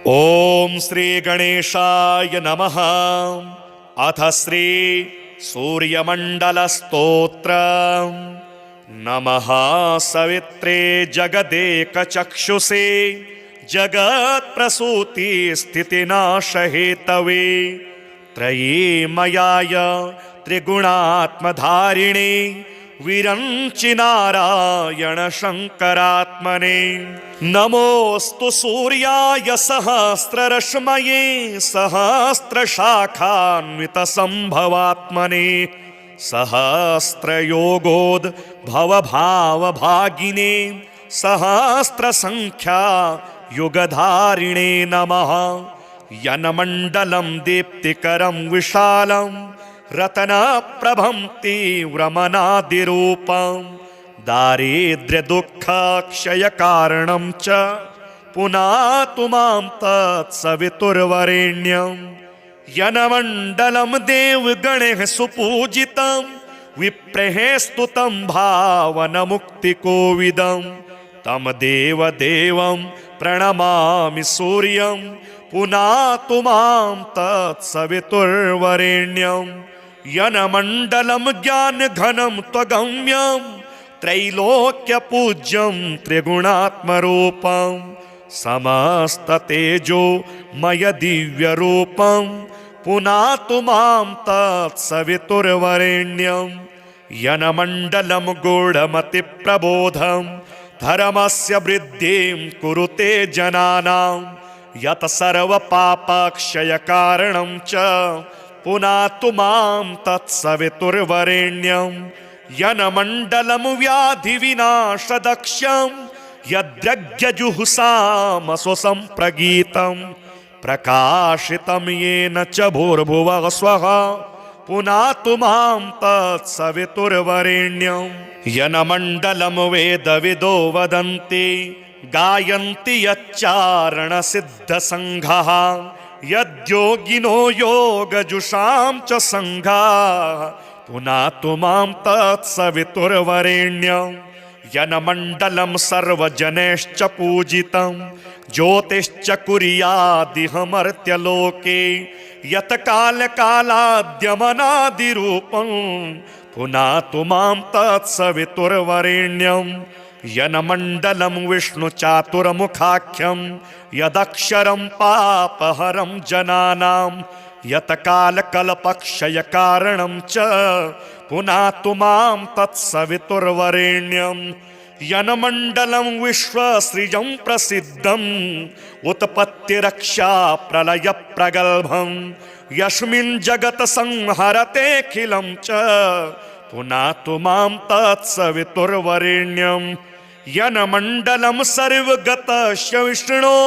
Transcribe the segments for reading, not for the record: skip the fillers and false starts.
ओम श्री गणेशाय नमः। अथ श्री सूर्यमंडल स्तोत्र। नमः सवित्रे जगदेकचक्षुषे जगत्प्रसूति स्थितिनाशहेतवे त्रयीमयाय त्रिगुणात्मधारिणे विरंचि नारायण शंकरात्मने। नमोस्तु सूर्याय सहस्ररश्मये सहस्रशाखान्वितसंभवात्मने सहस्रयोगोद्भवभावभागिने सहस्रसंख्या युगधारिणे नमः। यन्मण्डलं दीप्तिकरं विशालं रत्नप्रभं तीव्रमनादिरूपं दारिद्र्यदुःखक्षयकारणं च पुनातु मां तत्सवितुर्वरेण्यं। यन्मण्डलं देवगणैः सुपूजितं विप्रैः स्तुतं भावनमुक्तिकोविदं तं देवदेवं प्रणमामि सूर्यं पुनातु मां तत्सवितुर्वरेण्यं। यन्मण्डलं ज्ञानघनं त्वगम्यं त्रैलोक्यपूज्यं त्रिगुणात्मरूपं समस्ततेजोमय दिव्यरूपं पुनातु मां तत्सवितुर्वरेण्यं। यन्मण्डलं गूढमतिप्रबोधं धर्मस्य वृद्धिं कुरुते जनानां यत् सर्वपापक्षयकारणं च पुनातु मां तत्सवितुर्वरेण्यं। यन्मण्डलं व्याधिविनाशदक्षं यद्यज्ञजुहुषामसुसंप्रगीतं प्रकाशितं येन च भूर्भुवः स्वः पुनातु मां तत्सवितुर्वरेण्यं। यन्मण्डलं वेदविदो वदन्ति गायन्ति यच्चारणसिद्धसङ्घाः यद्योगिनो योगजुषां च सङ्घाः पुनातु मां तत्सवितुर्वरेण्यं। यन्मण्डलं सर्वजनैश्च पूजितं ज्योतिश्च कुर्यादिह मर्त्यलोके यत् कालकालाद्यमनादिरूपं पुनातु मां तत्सवितुर्वरेण्यं। यन्मण्डलं विष्णुचातुर्मुखाख्यं यदक्षरं पापहरं जनानां यत् कालकल्पक्षयकारणं च पुनातु मां तत्सवितुर्वरेण्यं। यन्मण्डलं विश्वसृजं प्रसिद्धं उत्पत्तिरक्षा प्रलयप्रगल्भं यस्मिन् जगत् संहरतेऽखिलं च पुनातु मां तत्सवितुर्वरेण्यं। यन्मण्डलं सर्वगतस्य विष्णो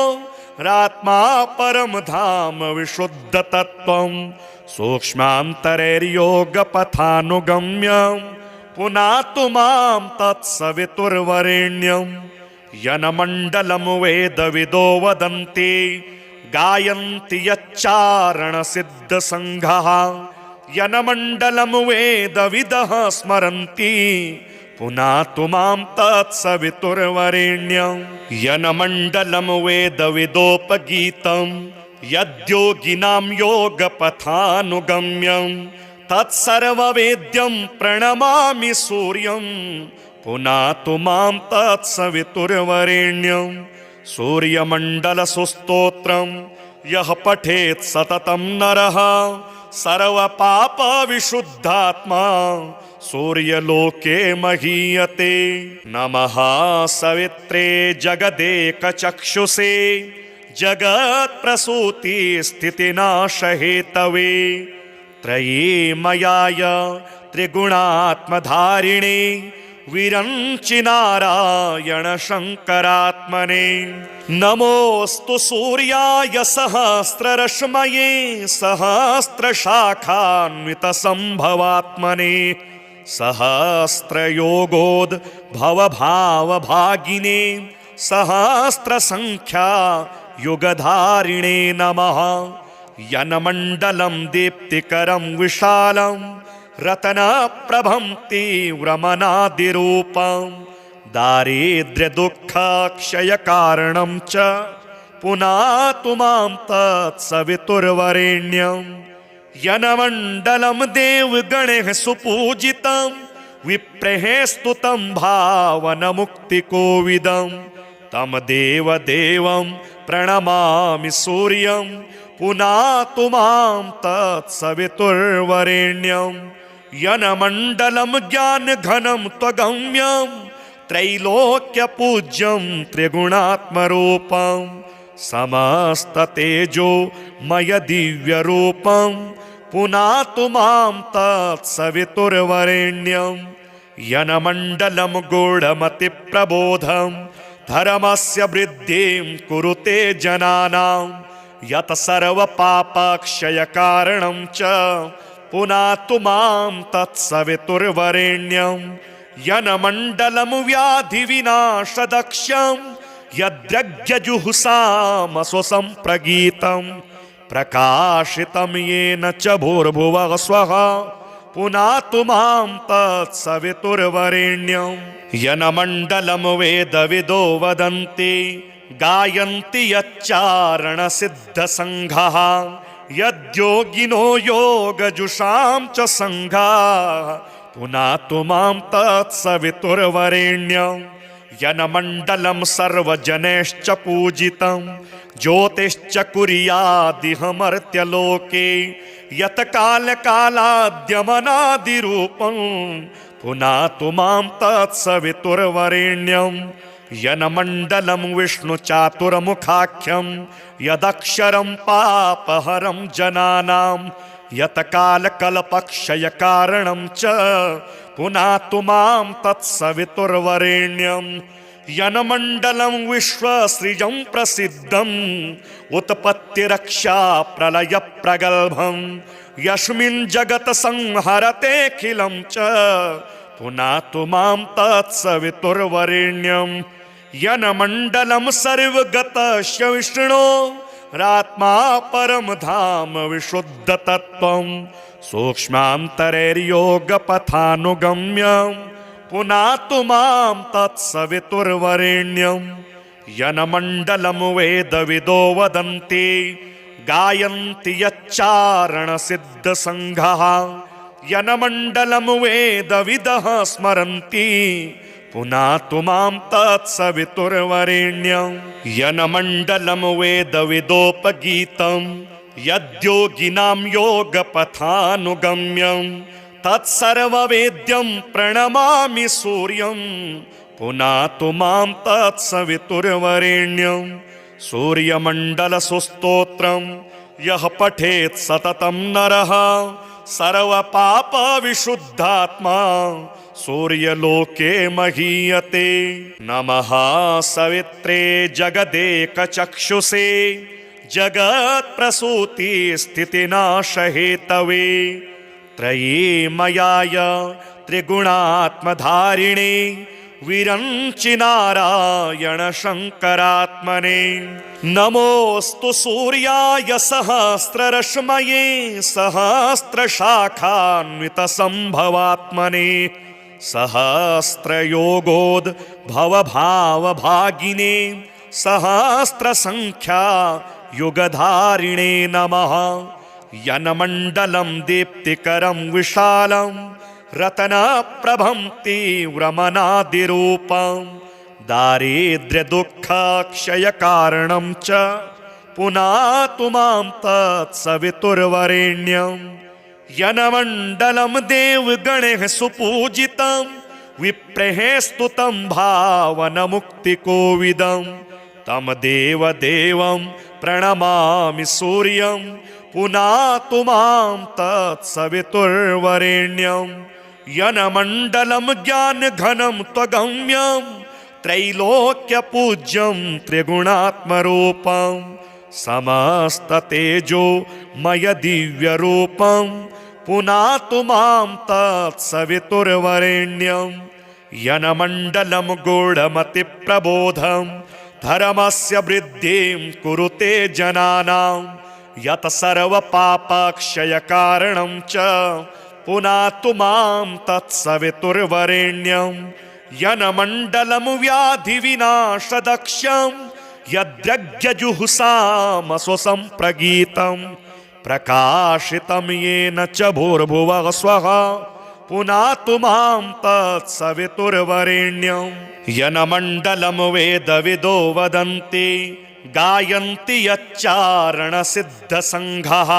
रात्मा परं धाम विशुद्धतत्त्वं सूक्ष्मान्तरैर्योगपथानुगम्यं पुनातु मां तत्सवितुर्वरेण्यं। यन्मण्डलं वेदविदो वदन्ति गायन्ति यच्चारणसिद्धसङ्घाः यन्मण्डलं वेदविदः स्मरन्ति पुनातु मां तत्सवितुर्वरेण्यं। यन्मण्डलं वेदविदोपगीतं यद्योगिनां योगपथानुगम्यं तत्सर्ववेद्यं प्रणमामि सूर्यं पुनातु मां तत्सवितुर्वरेण्यं। सूर्यमण्डलसुस्तोत्रं यः पठेत् सततं नरः सर्वपापविशुद्धात्मा सूर्यलोके महीयते। नमः सवित्रे जगदेकचक्षुषे जगत्प्रसूति स्थितिनाशहेतवे त्रयीमयाय त्रिगुणात्मधारिणे विरंचि नारायण शंकरात्मने। नमोस्तु सूर्याय सहस्ररश्मये सहस्रशाखान्वितसंभवात्मने सहस्रयोगोद्भवभावभागिने सहस्रसंख्या युगधारिणे नमः। यन्मण्डलं दीप्तिकरं विशालं रत्नप्रभं तीव्रमनादिरूपं दारिद्र्यदुःखक्षयकारणं च पुनातु मां तत्सवितुर्वरेण्यं यनमण्डलं देवगणैः सुपूजितं विप्रैः स्तुतं भावनमुक्तिकोविदं तं देवदेवं प्रणमामि सूर्यं पुनातु मां तत्सवितुर्वरेण्यं यनमण्डलं ज्ञानघनं त्वगम्यं त्रैलोक्यपूज्यं त्रिगुणात्मरूपं समस्ततेजोमय दिव्यरूपं पुनातु मां तत्सवितुर्वरेण्यं यनमण्डलं गूढमतिप्रबोधं धर्मस्य वृद्धिं कुरुते जनानां यत् सर्वपापक्षयकारणं च पुनातु मां तत्सवितुर्वरेण्यं यनमण्डलं व्याधिविनाशदक्षं यद्यज्ञजुहुसामस्वसम्प्रगीतं प्रकाशितं येन च भूर्भुवः स्वः पुनातु मां तत्सवितुर्वरेण्यं यनमण्डलं वेदविदो वदन्ति गायन्ति यच्चारणसिद्धसङ्घः यद्योगिनो योगजुषां च सङ्घाः पुनातु मां तत्सवितुर्वरेण्यं यनमण्डलं सर्वजनैश्च पूजितं ज्योतिश्च कुर्यादिह मर्त्यलोके यत् कालकालाद्यमनादिरूपं पुनातु मां तत्सवितुर्वरेण्यं यनमण्डलं विष्णुचातुर्मुखाख्यं यदक्षरं पापहरं जनानां यत् कालकल्पक्षयकारणं च पुनातु मां तत्सवितुर्वरेण्यं यनमण्डलं विश्वसृजं प्रसिद्धं उत्पत्तिरक्षा प्रलयप्रगल्भं यस्मिन् जगत् संहरतेऽखिलं च पुनातु मां तत्सवितुर्वरेण्यं यनमण्डलं सर्वगतस्य विष्णो रात्मा परम धाम विशुद्धतत्त्वं सूक्ष्मान्तरैर्योगपथानुगम्यं पुनातु मां तत्सवितुर्वरेण्यं यनमण्डलं वेदविदो वदन्ति गायन्ति यच्चारणसिद्धसङ्घः यनमण्डलं वेदविदः स्मरन्ति पुनातु मां तत्सवितुर्वरेण्यं यनमण्डलं वेदविदोपगीतं यद्योगिनां योगपथानुगम्यं तत्सर्ववेद्यं प्रणमामि सूर्यं पुनातु मां तत्सवितुर्वरेण्यं सूर्यमण्डलसुस्तोत्रं यः पठेत् सततं नरः सर्वपापविशुद्धात्मा सूर्यलोके महीयते नमः सवित्रे जगदेकचक्षुषे जगत्प्रसूतिस्थितिनाशहेतवे त्रयीमयाय त्रिगुणात्मधारिणे विरञ्चि नारायण शङ्करात्मने नमोऽस्तु सूर्याय सहस्ररश्मये सहस्रशाखान्वितसम्भवात्मने सहस्रयोगोद्भवभावभागिने सहस्रसङ्ख्या युगधारिणे नमः यनमण्डलं दीप्तिकरं विशालं रत्नप्रभं तीव्रमनादिरूपं दारिद्र्यदुःखक्षयकारणं च पुनातु मां तत्सवितुर्वरेण्यं यनमण्डलं देवगणैः सुपूजितं विप्रैः स्तुतं भावनमुक्तिकोविदं तं देवदेवं प्रणमामि सूर्यं पुनातु मां तत्सवितुर्वरेण्यं यनमण्डलं ज्ञानघनं त्वगम्यं त्रैलोक्यपूज्यं त्रिगुणात्मरूपं समस्ततेजोमय दिव्यरूपं पुनातु मां तत्सवितुर्वरेण्यं यनमण्डलं गूढमतिप्रबोधं धर्मस्य वृद्धिं कुरुते जनानां यत् सर्वपापक्षयकारणं च पुनातु मां तत्सवितुर्वरेण्यं यनमण्डलं व्याधिविनाशदक्षं यद्यज्ञजुहुषामसो सम्प्रगीतं प्रकाशितं येन च भूर्भुवः स्वः पुनातु मां तत्सवितुर्वरेण्यं यनमण्डलं वेदविदो वदन्ति गायन्ति यच्चारणसिद्धसङ्घः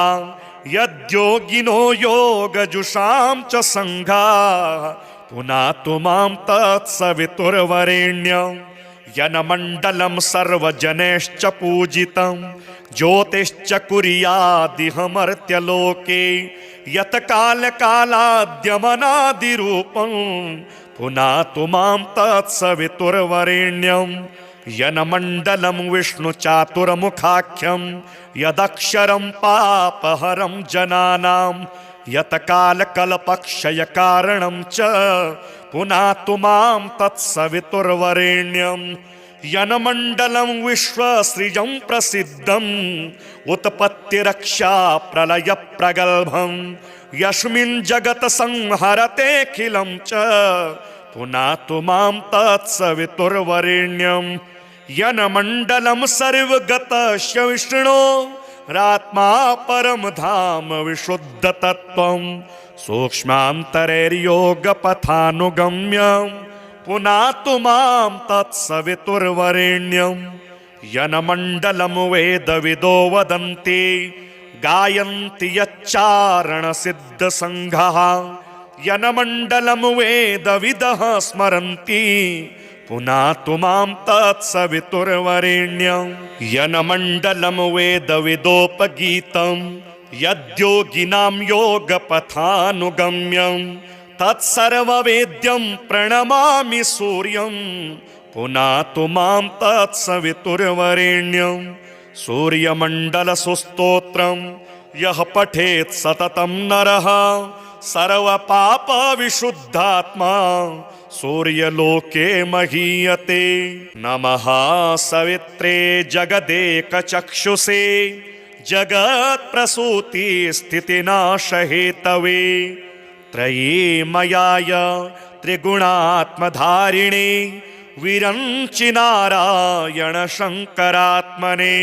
यद्योगिनो योगजुषां च सङ्घाः पुनातु मां तत्सवितुर्वरेण्यं यनमण्डलं सर्वजनैश्च पूजितं ज्योतिश्च कुर्यादिह मर्त्यलोके यत्कालकालाद्यमनादिरूपं पुनातु मां तत्सवितुर्वरेण्यं यनमण्डलं विष्णुचातुर्मुखाख्यं यदक्षरं पापहरं जनानां यत्कालकल्पक्षयकारणं च पुनातु मां तत्सवितुर्वरेण्यं यनमण्डलं विश्वसृजं प्रसिद्धम् उत्पत्तिरक्षा प्रलयप्रगल्भं यस्मिन् जगत् संहरतेऽखिलं च पुनातु मां तत्सवितुर्वरेण्यं यनमण्डलं सर्वगतस्य विष्णो रात्मा परम धाम विशुद्धतत्त्वं सूक्ष्मान्तरैर्योगपथानुगम्यं पुनातु मां तत्सवितुर्वरेण्यं यनमण्डलं वेदविदो वदन्ति गायन्ति यच्चारणसिद्धसङ्घः यनमण्डलं वेदविदः स्मरन्ति पुनातु मां तत्सवितुर्वरेण्यं यनमण्डलं वेदविदोपगीतं यद्योगिनां योगपथानुगम्यं तत्सर्ववेद्यं प्रणमामि सूर्यं पुनातु मां तत्सवितुर्वरेण्यं सूर्यमण्डलसुस्तोत्रं यः पठेत् सततं नरः सर्वपापविशुद्धात्मा सूर्यलोके महीयते नमः सवित्रे जगदेकचक्षुषे जगत्प्रसूतिस्थितिनाशहेतवे त्रयीमयाय त्रिगुणात्मधारिणे विरञ्चि नारायण शङ्करात्मने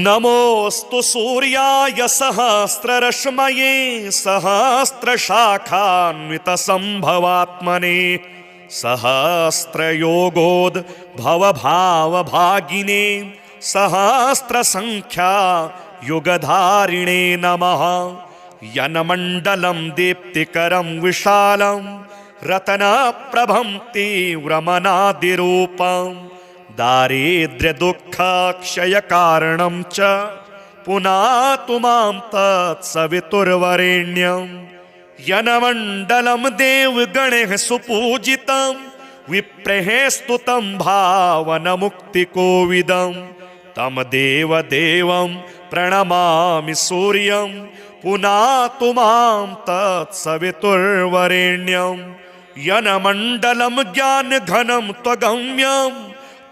नमोऽस्तु सूर्याय सहस्ररश्मये सहस्रशाखान्वितसम्भवात्मने सहस्रयोगोद्भवभावभागिने सहस्रसङ्ख्या युगधारिणे नमः यनमण्डलं दीप्तिकरं विशालं रत्नप्रभं तीव्रमनादिरूपं दारिद्र्यदुःखक्षयकारणं च पुनातु मां तत्सवितुर्वरेण्यं यनमण्डलं देवगणैः सुपूजितं विप्रैः स्तुतं भावनमुक्तिकोविदं तं देवदेवं प्रणमामि सूर्यं पुनातु मां तत्सवितुर्वरेण्यं यनमण्डलं ज्ञानघनं त्वगम्यं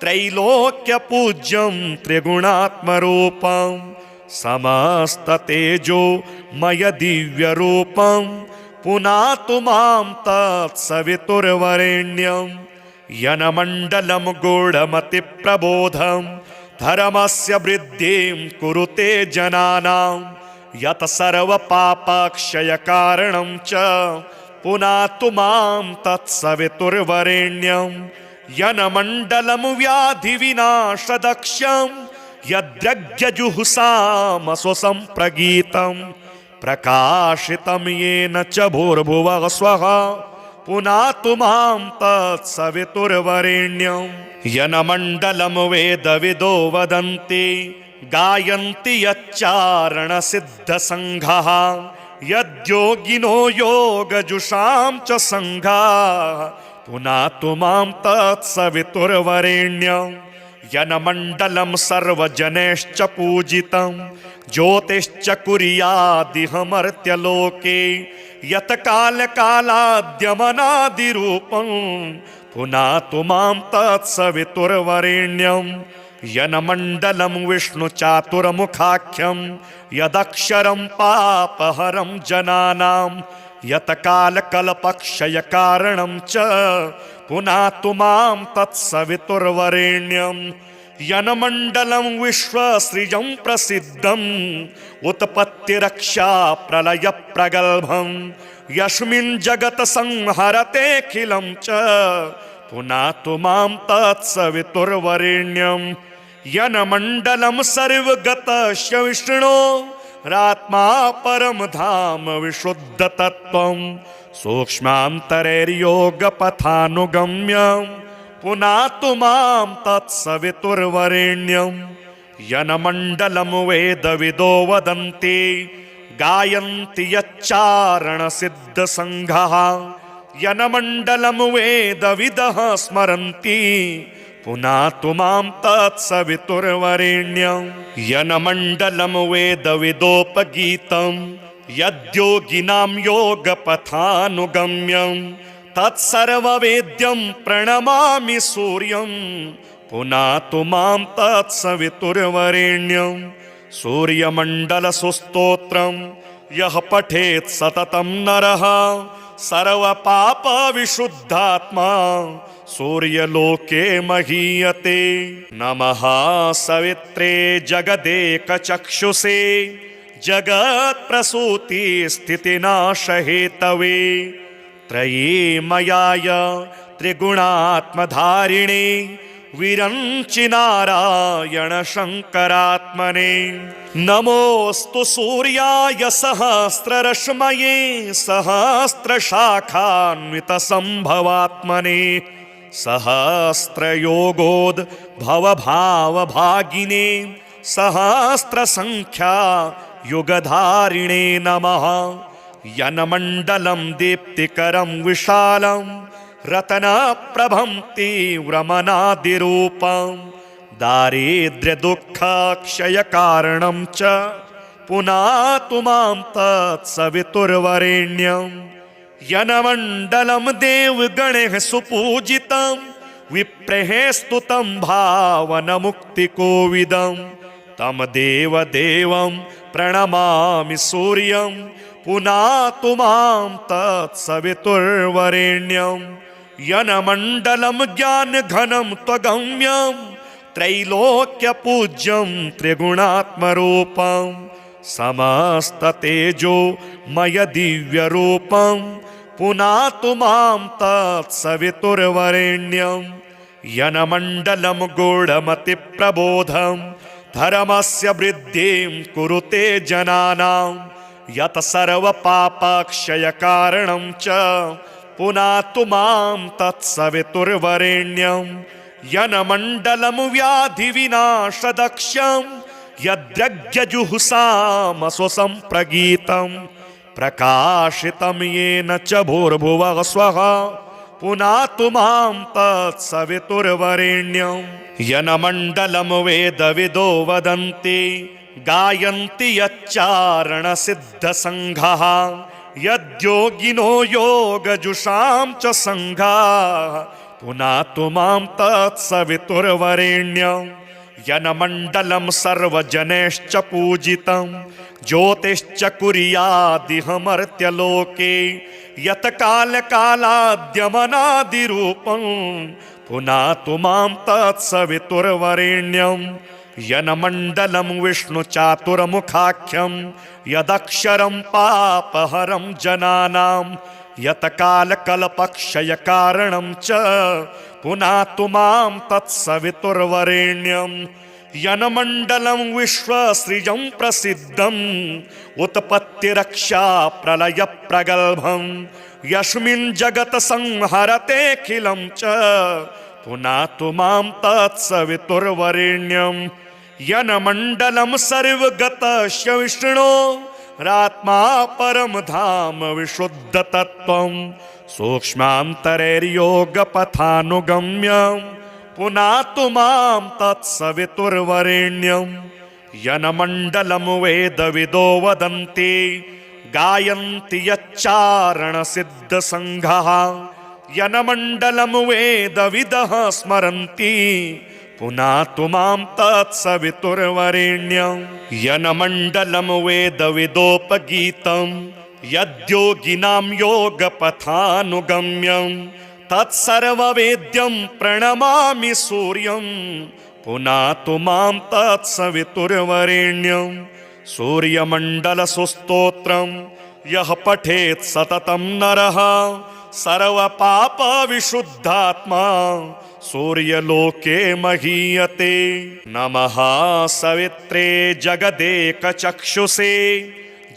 त्रैलोक्यपूज्यं त्रिगुणात्मरूपं समस्ततेजोमय दिव्यरूपं पुनातु मां तत्सवितुर्वरेण्यं यनमण्डलं गूढमतिप्रबोधं धर्मस्य वृद्धिं कुरुते जनानां यत् सर्वपापक्षयकारणं च पुनातु मां तत्सवितुर्वरेण्यं यनमण्डलं व्याधिविनाशदक्षं यद्यज्ञजुहुषामसो सम्प्रगीतं प्रकाशितं येन च भूर्भुवः स्वः पुनातु मां तत्सवितुर्वरेण्यं यनमण्डलं वेदविदो वदन्ति गायन्ति यच्चारणसिद्धसङ्घः यद्योगिनो योगजुषां च सङ्घाः पुनातु मां तत्सवितुर्वरेण्यं यनमण्डलं सर्वजनैश्च पूजितं ज्योतिश्च कुर्यादिह मर्त्यलोके यत्कालकालाद्यमनादिरूपं पुनातु मां तत्सवितुर्वरेण्यं यनमण्डलं विष्णुचातुर्मुखाख्यं यदक्षरं पापहरं जनानां यत्कालकल्पक्षयकारणं च पुनातु मां तत्सवितुर्वरेण्यं यनमण्डलं विश्वसृजं प्रसिद्धं उत्पत्तिरक्षा प्रलयप्रगल्भं यस्मिन् जगत् संहरतेऽखिलं च पुनातु मां तत्सवितुर्वरेण्यं यनमण्डलं सर्वगतस्य विष्णोरात्मा परं धाम विशुद्धतत्त्वं सूक्ष्मान्तरैर्योगपथानुगम्यं पुनातु मां तत्सवितुर्वरेण्यं यनमण्डलं वेदविदो वदन्ति गायन्ति यच्चारणसिद्धसङ्घः यनमण्डलं वेदविदः स्मरन्ति पुनातु मां तत्सवितुर्वरेण्यं यनमण्डलं वेदविदोपगीतं यद्योगिनां योगपथानुगम्यं तत्सर्ववेद्यं प्रणमामि सूर्यं पुनातु मां तत्सवितुर्वरेण्यं सूर्यमण्डलसुस्तोत्रं यः पठेत् सततं नरः सर्वपापविशुद्धात्मा सूर्यलोके महीयते नमः सवित्रे जगदेकचक्षुषे जगत्प्रसूतिस्थितिनाशहेतवे त्रयीमयाय त्रिगुणात्मधारिणे विरञ्चि नारायण शङ्करात्मने नमोऽस्तु सूर्याय सहस्ररश्मये सहस्रशाखान्वितसम्भवात्मने सहस्रयोगोद्भवभावभागिने सहस्रसङ्ख्या युगधारिणे नमः यनमण्डलं दीप्तिकरं विशालं रत्नप्रभं तीव्रमनादिरूपं दारिद्र्यदुःखक्षयकारणं च पुनातु मां तत्सवितुर्वरेण्यं यनमण्डलं देवगणैः सुपूजितं विप्रैः स्तुतं भावनमुक्तिकोविदं तं देवदेवं प्रणमामि सूर्यं पुनातु मां तत्सवितुर्वरेण्यं यनमण्डलं ज्ञानघनं त्वगम्यं त्रैलोक्यपूज्यं त्रिगुणात्मरूपं समस्ततेजोमय दिव्यरूपं पुनातु मां तत्सवितुर्वरेण्यं यनमण्डलं गूढमतिप्रबोधं धर्मस्य वृद्धिं कुरुते जनानां यत् सर्वपापक्षयकारणं च पुनातु मां तत्सवितुर्वरेण्यं यनमण्डलं व्याधिविनाशदक्षं यद्यज्ञजुहुषामस्वसंप्रगीतं प्रकाशितं येन च भूर्भुवः स्वः पुनातु मां तत्सवितुर्वरेण्यं यनमण्डलं वेदविदो वदन्ति गायन्ति यच्चारणसिद्धसङ्घः यद्योगिनो योगजुषां च सङ्घाः पुनातु मां तत्सवितुर्वरेण्यं यनमण्डलं सर्वजनैश्च पूजितं ज्योतिश्च कुर्यादिहमर्त्यलोके यत् कालकालाद्यमनादिरूपं पुनातु मां तत्सवितुर्वरेण्यं यनमण्डलं विष्णुचातुर्मुखाख्यं यदक्षरं पापहरं जनानां यत् कालकल्पक्षयकारणं च पुनातु मां तत्सवितुर्वरेण्यं यनमण्डलं विश्वसृजं प्रसिद्धं उत्पत्तिरक्षा प्रलयप्रगल्भं यस्मिन् जगत् संहरतेऽखिलं च पुनातु मां तत्सवितुर्वरेण्यं यनमण्डलं सर्वगतस्य विष्णोरात्मा परं धाम विशुद्धतत्त्वं सूक्ष्मान्तरैर्योगपथानुगम्यं पुनातु मां तत्सवितुर्वरेण्यं यनमण्डलं वेदविदो वदन्ति गायन्ति यच्चारणसिद्धसङ्घः यनमण्डलं वेदविदः स्मरन्ति पुनातु मां तत्सवितुर्वरेण्यं यनमण्डलं वेदविदोपगीतं यद्योगिनां योगपथानुगम्यं तत्सर्ववेद्यं प्रणमामि सूर्यं पुनातु मां तत्सवितुर्वरेण्यं सूर्यमण्डलसुस्तोत्रं यः पठेत् सततं नरः सर्वपापविशुद्धात्मा सूर्यलोके महीयते। नमः सवित्रे जगदेकचक्षुषे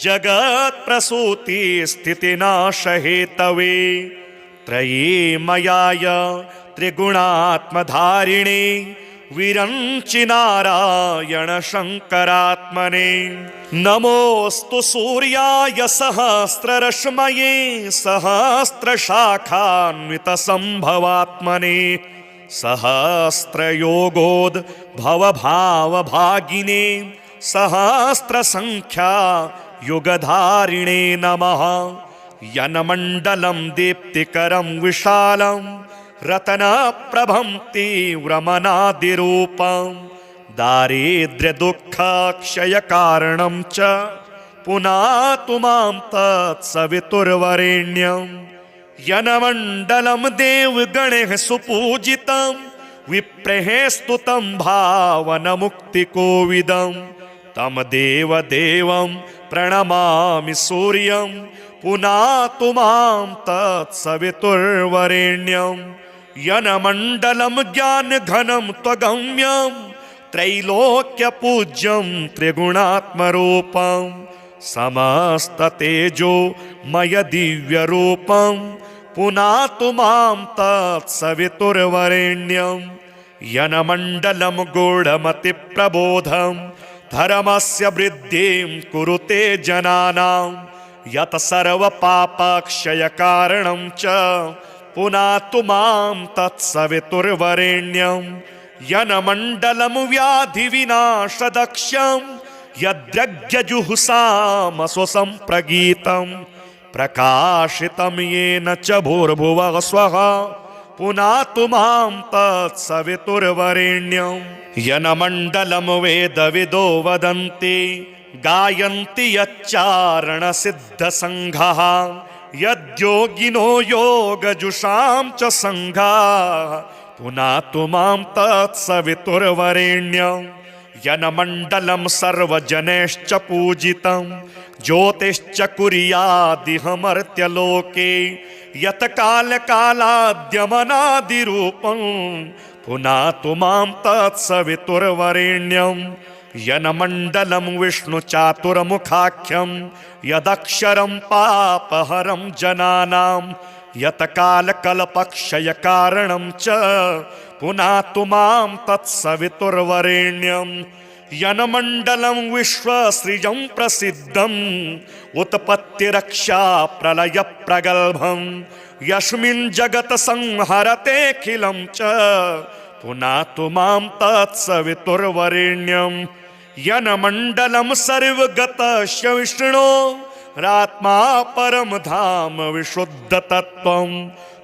जगत्प्रसूतिस्थितिनाशहेतवे त्रयीमयाय त्रिगुणात्मधारिणे विरञ्चि नारायण शङ्करात्मने। नमोऽस्तु सूर्याय सहस्ररश्मये सहस्रशाखान्वितसम्भवात्मने सहस्रयोगोद्भवभावभागिने सहस्रसङ्ख्या युगधारिणे नमः। यन्मण्डलं दीप्तिकरं विशालं रत्नप्रभं तीव्रमनादिरूपं दारिद्र्यदुःखक्षयकारणं च पुनातु मां तत्सवितुर्वरेण्यं। यन्मण्डलं देवगणैः सुपूजितं विप्रैः स्तुतं भावनमुक्तिकोविदं तं देवदेवं प्रणमामि सूर्यं पुनातु मां तत्सवितुर्वरेण्यं। यन्मण्डलं ज्ञानघनं त्वगम्यं त्रैलोक्यपूज्यं त्रिगुणात्मरूपं समस्ततेजोमय दिव्यरूपं पुनातु मां तत्सवितुर्वरेण्यं। यन्मण्डलं गूढमतिप्रबोधं धर्मस्य वृद्धिं कुरुते जनानां यत् सर्वपापक्षयकारणं च पुनातु मां तत्सवितुर्वरेण्यं। यन्मण्डलं व्याधिविनाशदक्षं यद्यज्ञजुहुषामसुसम्प्रगीतं प्रकाशितं येन च भूर्भुवः स्वः पुनातु मां तत्सवितुर्वरेण्यं। यन्मण्डलं वेदविदो वदन्ति गायन्ति यच्चारणसिद्धसङ्घः यद्योगिनो योगजुषां च सङ्घाः पुनातु मां तत्सवितुर्वरेण्यं। यन्मण्डलं सर्वजनैश्च पूजितं ज्योतिश्च कुर्यादिह मर्त्यलोके यत् कालकालाद्यमनादिरूपं पुनातु मां तत्सवितुर्वरेण्यं। यन्मण्डलं विष्णुचातुर्मुखाख्यं यदक्षरं पापहरं जनानां यत् कालकल्पक्षयकारणं च पुनातु मां तत्सवितुर्वरेण्यं। यन्मण्डलं विश्वसृजं प्रसिद्धं उत्पत्तिरक्षा प्रलयप्रगल्भं यस्मिन् जगत् संहरतेऽखिलं च पुनातु मां तत्सवितुर्वरेण्यं। यन्मण्डलं सर्वगतस्य विष्णोरात्मा परं धाम विशुद्धतत्त्वं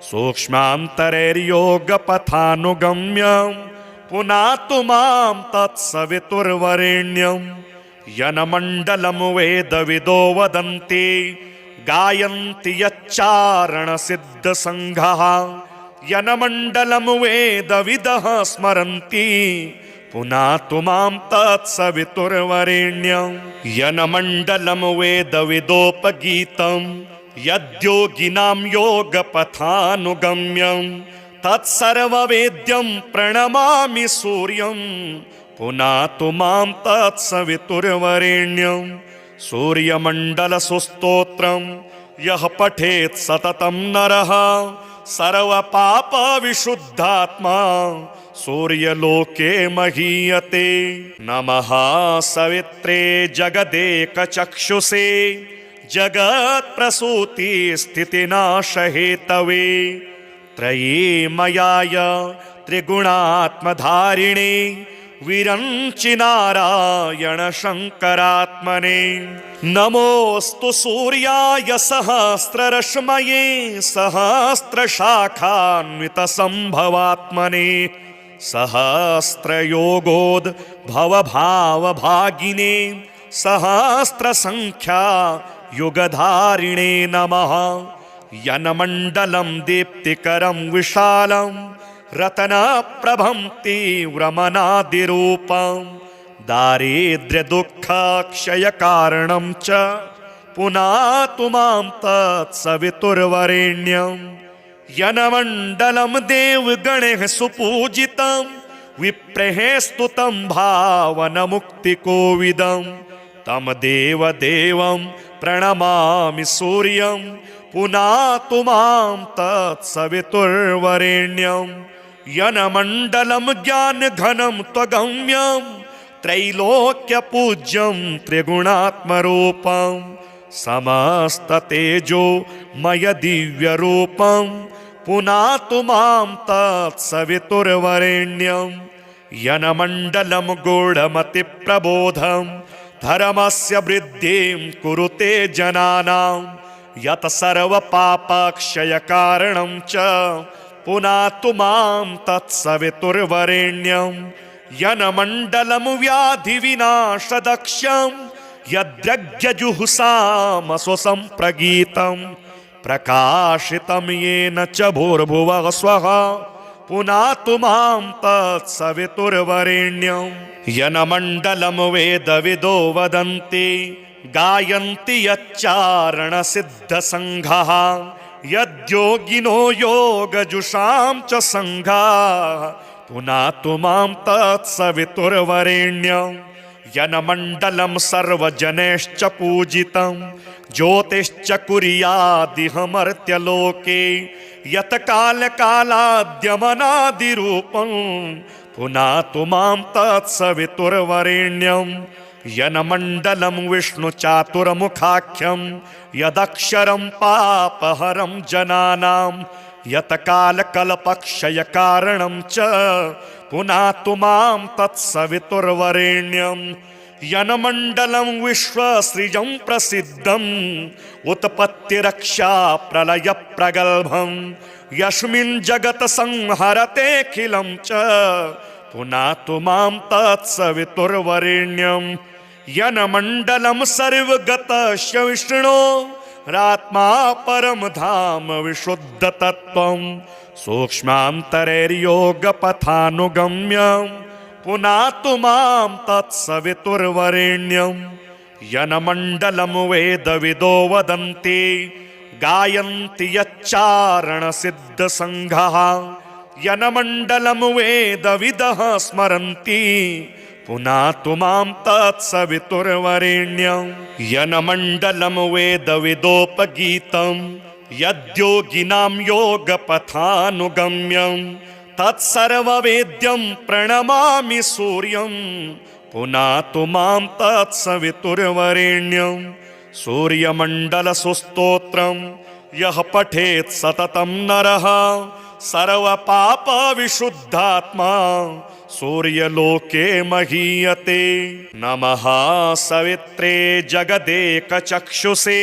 सूक्ष्मान्तरैर्योगपथानुगम्यं पुनातु मां तत्सवितुर्वरेण्यं। यन्मण्डलं वेदविदो वदन्ति गायन्ति यच्चारणसिद्धसङ्घः यन्मण्डलं वेदविदः स्मरन्ति पुनातु मां तत्सवितुर्वरेण्यं। यन्मण्डलं वेदविदोपगीतं यद्योगिनां योगपथानुगम्यं तत्सर्ववेद्यं प्रणमामि सूर्यं पुनातु मां तत्सवितुर्वरेण्यं। सूर्यमण्डलसुस्तोत्रं यः पठेत् सततं नरः सर्वपापविशुद्धात्मा सूर्यलोके महीयते। नमः सवित्रे जगदेकचक्षुषे जगत्प्रसूतिस्थितिनाशहेतवे त्रयीमयाय त्रिगुणात्मधारिणे विरञ्चि नारायण शङ्करात्मने। नमोऽस्तु सूर्याय सहस्ररश्मये सहस्रशाखान्वितसम्भवात्मने सहस्रयोगोद्भवभावभागिने सहस्रसङ्ख्या युगधारिणे नमः। यन्मण्डलं दीप्तिकरं विशालं रत्नप्रभं तीव्रमनादिरूपं दारिद्र्यदुःखक्षयकारणं च पुनातु मां तत्सवितुर्वरेण्यं यनमण्डलं देवगणैः सुपूजितं विप्रैः स्तुतं भावनमुक्तिकोविदं तं देवदेवं प्रणमामि सूर्यं पुनातु मां तत्सवितुर्वरेण्यं यनमण्डलं ज्ञानघनं त्वगम्यं त्रैलोक्यपूज्यं त्रिगुणात्मरूपं समस्ततेजोमय दिव्यरूपं पुनातु मां तत्सवितुर्वरेण्यं यनमण्डलं गूढमतिप्रबोधं धर्मस्य वृद्धिं कुरुते जनानां यत् सर्वपापक्षयकारणं च पुनातु मां तत्सवितुर्वरेण्यं यनमण्डलं व्याधिविनाशदक्ष्यं यद्यज्ञजुहुषामस्वसम्प्रगीतं प्रकाशितं येन च भूर्भुवः स्वः पुनातु मां तत्सवितुर्वरेण्यं यनमण्डलं वेदविदो वदन्ति गायन्ति यच्चारणसिद्धसङ्घः यद्योगिनो योगजुषां च सङ्घाः पुनातु मां तत्सवितुर्वरेण्यं यनमण्डलं सर्वजनैश्च पूजितं ज्योतिश्च कुर्यादिह मर्त्यलोके यत् कालकालाद्यमनादिरूपं पुनातु मां तत्सवितुर्वरेण्यं यनमण्डलं विष्णुचातुर्मुखाख्यं यदक्षरं पापहरं जनानां यत् कालकल्पक्षयकारणं च पुनातु मां तत्सवितुर्वरेण्यं यनमण्डलं विश्वसृजं प्रसिद्धं उत्पत्तिरक्षा प्रलयप्रगल्भं यस्मिन् जगत् संहरतेऽखिलं च पुनातु मां तत्सवितुर्वरेण्यं यनमण्डलं सर्वगतस्य विष्णो रात्मा परं धाम विशुद्धतत्त्वं सूक्ष्मान्तरैर्योगपथानुगम्यं पुनातु मां तत्सवितुर्वरेण्यं यनमण्डलं वेदविदो वदन्ति गायन्ति यच्चारणसिद्धसङ्घः यनमण्डलं वेदविदः स्मरन्ति पुनातु मां तत्सवितुर्वरेण्यं यनमण्डलं वेदविदोपगीतं यद्योगिनां योगपथानुगम्यं तत्सर्ववेद्यं प्रणमामि सूर्यं पुनातु मां तत्सवितुर्वरेण्यं सूर्यमण्डलसुस्तोत्रं यः पठेत् सततं नरः सर्वपापविशुद्धात्मा सूर्यलोके महीयते नमः सवित्रे जगदेकचक्षुषे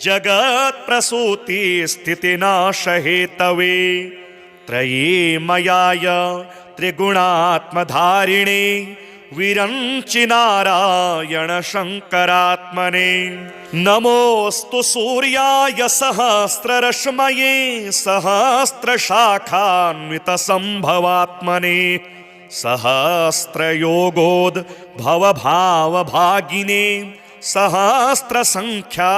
जगत्प्रसूतिस्थितिनाशहेतवे त्रयीमयाय त्रिगुणात्मधारिणे विरञ्चि नारायण शङ्करात्मने नमोऽस्तु सूर्याय सहस्ररश्मये सहस्रशाखान्वितसम्भवात्मने सहस्रयोगोद्भवभावभागिने सहस्रसङ्ख्या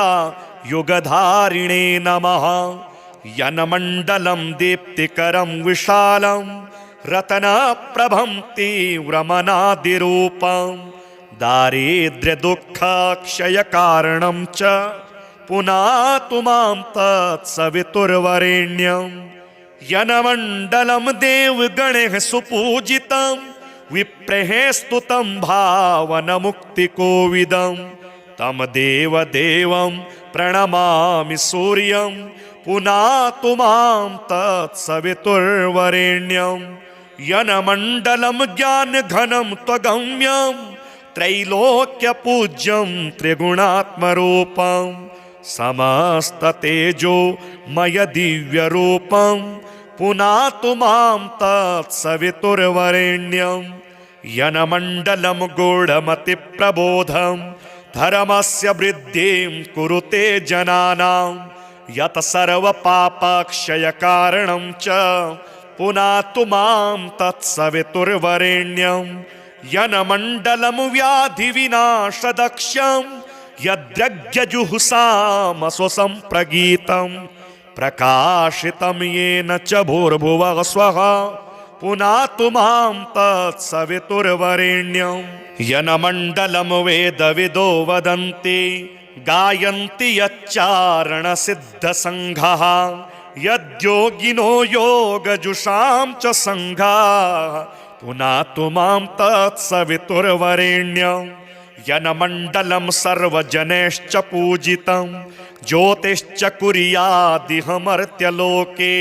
युगधारिणे नमः यनमण्डलं दीप्तिकरं विशालं रत्नप्रभं तीव्रमनादिरूपं दारिद्र्यदुःखक्षयकारणं च पुनातु मां तत्सवितुर्वरेण्यं यनमण्डलं देवगणैः सुपूजितं विप्रैः स्तुतं भावनमुक्तिकोविदं तं देवदेवं प्रणमामि सूर्यं पुनातु मां तत्सवितुर्वरेण्यं यनमण्डलं ज्ञानघनं त्वगम्यं त्रैलोक्यपूज्यं त्रिगुणात्मरूपं समस्ततेजोमय दिव्यरूपं पुनातु मां तत्सवितुर्वरेण्यं यनमण्डलं गूढमतिप्रबोधं धर्मस्य वृद्धिं कुरुते जनानां यत् सर्वपापक्षयकारणं च पुनातु मां तत्सवितुर्वरेण्यं यनमण्डलं व्याधिविनाशदक्ष्यं यद्यज्ञजुहुषामसु सम्प्रगीतं प्रकाशितं येन च भूर्भुवः स्वः पुनातु मां तत्सवितुर्वरेण्यं यनमण्डलं वेदविदो वदन्ति गायन्ति यच्चारणसिद्धसङ्घः यद्योगिनो योगजुषां च सङ्घाः पुनातु मां तत्सवितुर्वरेण्यं यनमण्डलं सर्वजनैश्च पूजितं ज्योतिश्च कुर्यादिह मर्त्यलोके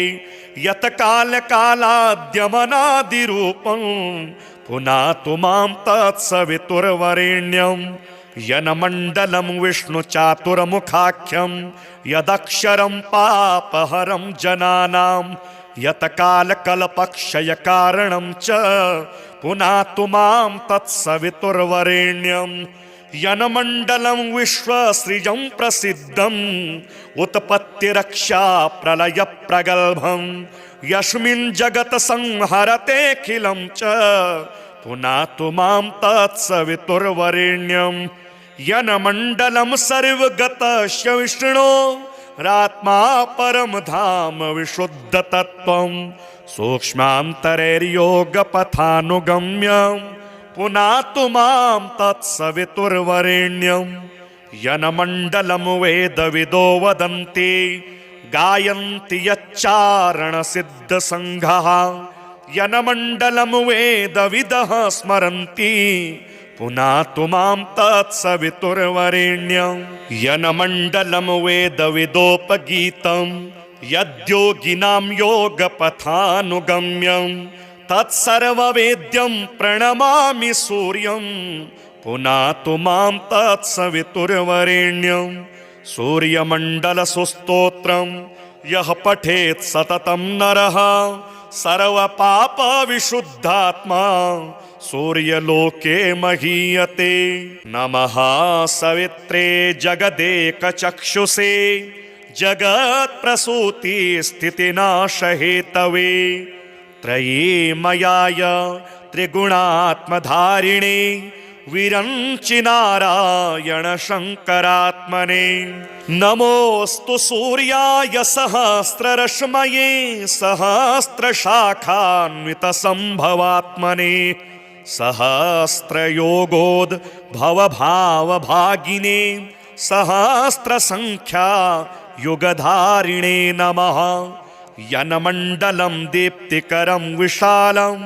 यत्कालकालाद्यमनादिरूपं पुनातु मां तत्सवितुर्वरेण्यं यनमण्डलं विष्णुचातुर्मुखाख्यं यदक्षरं पापहरं जनानां यत्कालकल्पक्षयकारणं च पुनातु मां तत्सवितुर्वरेण्यं यनमण्डलं विश्वसृजं प्रसिद्धं उत्पत्तिरक्षा प्रलयप्रगल्भं यस्मिन् जगत् संहरतेऽखिलं च पुनातु मां तत्सवितुर्वरेण्यं यनमण्डलं सर्वगतस्य विष्णो रात्मा परम धाम विशुद्धतत्त्वं सूक्ष्मान्तरैर्योगपथानुगम्यं पुनातु मां तत्सवितुर्वरेण्यं यनमण्डलं वेदविदो वदन्ति गायन्ति यच्चारणसिद्धसङ्घः यनमण्डलं वेदविदः स्मरन्ति पुनातु मां तत्सवितुर्वरेण्यं यनमण्डलं वेदविदोपगीतं यद्योगिनां योगपथानुगम्यं तत्सर्ववेद्यं प्रणमामि सूर्यं पुनातु मां तत्सवितुर्वरेण्यं सूर्यमण्डलसुस्तोत्रं यः पठेत् सततं नरः सर्वपापविशुद्धात्मा सूर्यलोके महीयते नमः सवित्रे जगदेकचक्षुषे जगत्प्रसूतिस्थितिनाशहेतवे त्रयीमयाय त्रिगुणात्मधारिणे विरञ्चि नारायण शङ्करात्मने नमोऽस्तु सूर्याय सहस्ररश्मये सहस्रशाखान्वितसम्भवात्मने सहस्रयोगोद्भवभावभागिने सहस्रसङ्ख्या युगधारिणे नमः यनमण्डलं दीप्तिकरं विशालं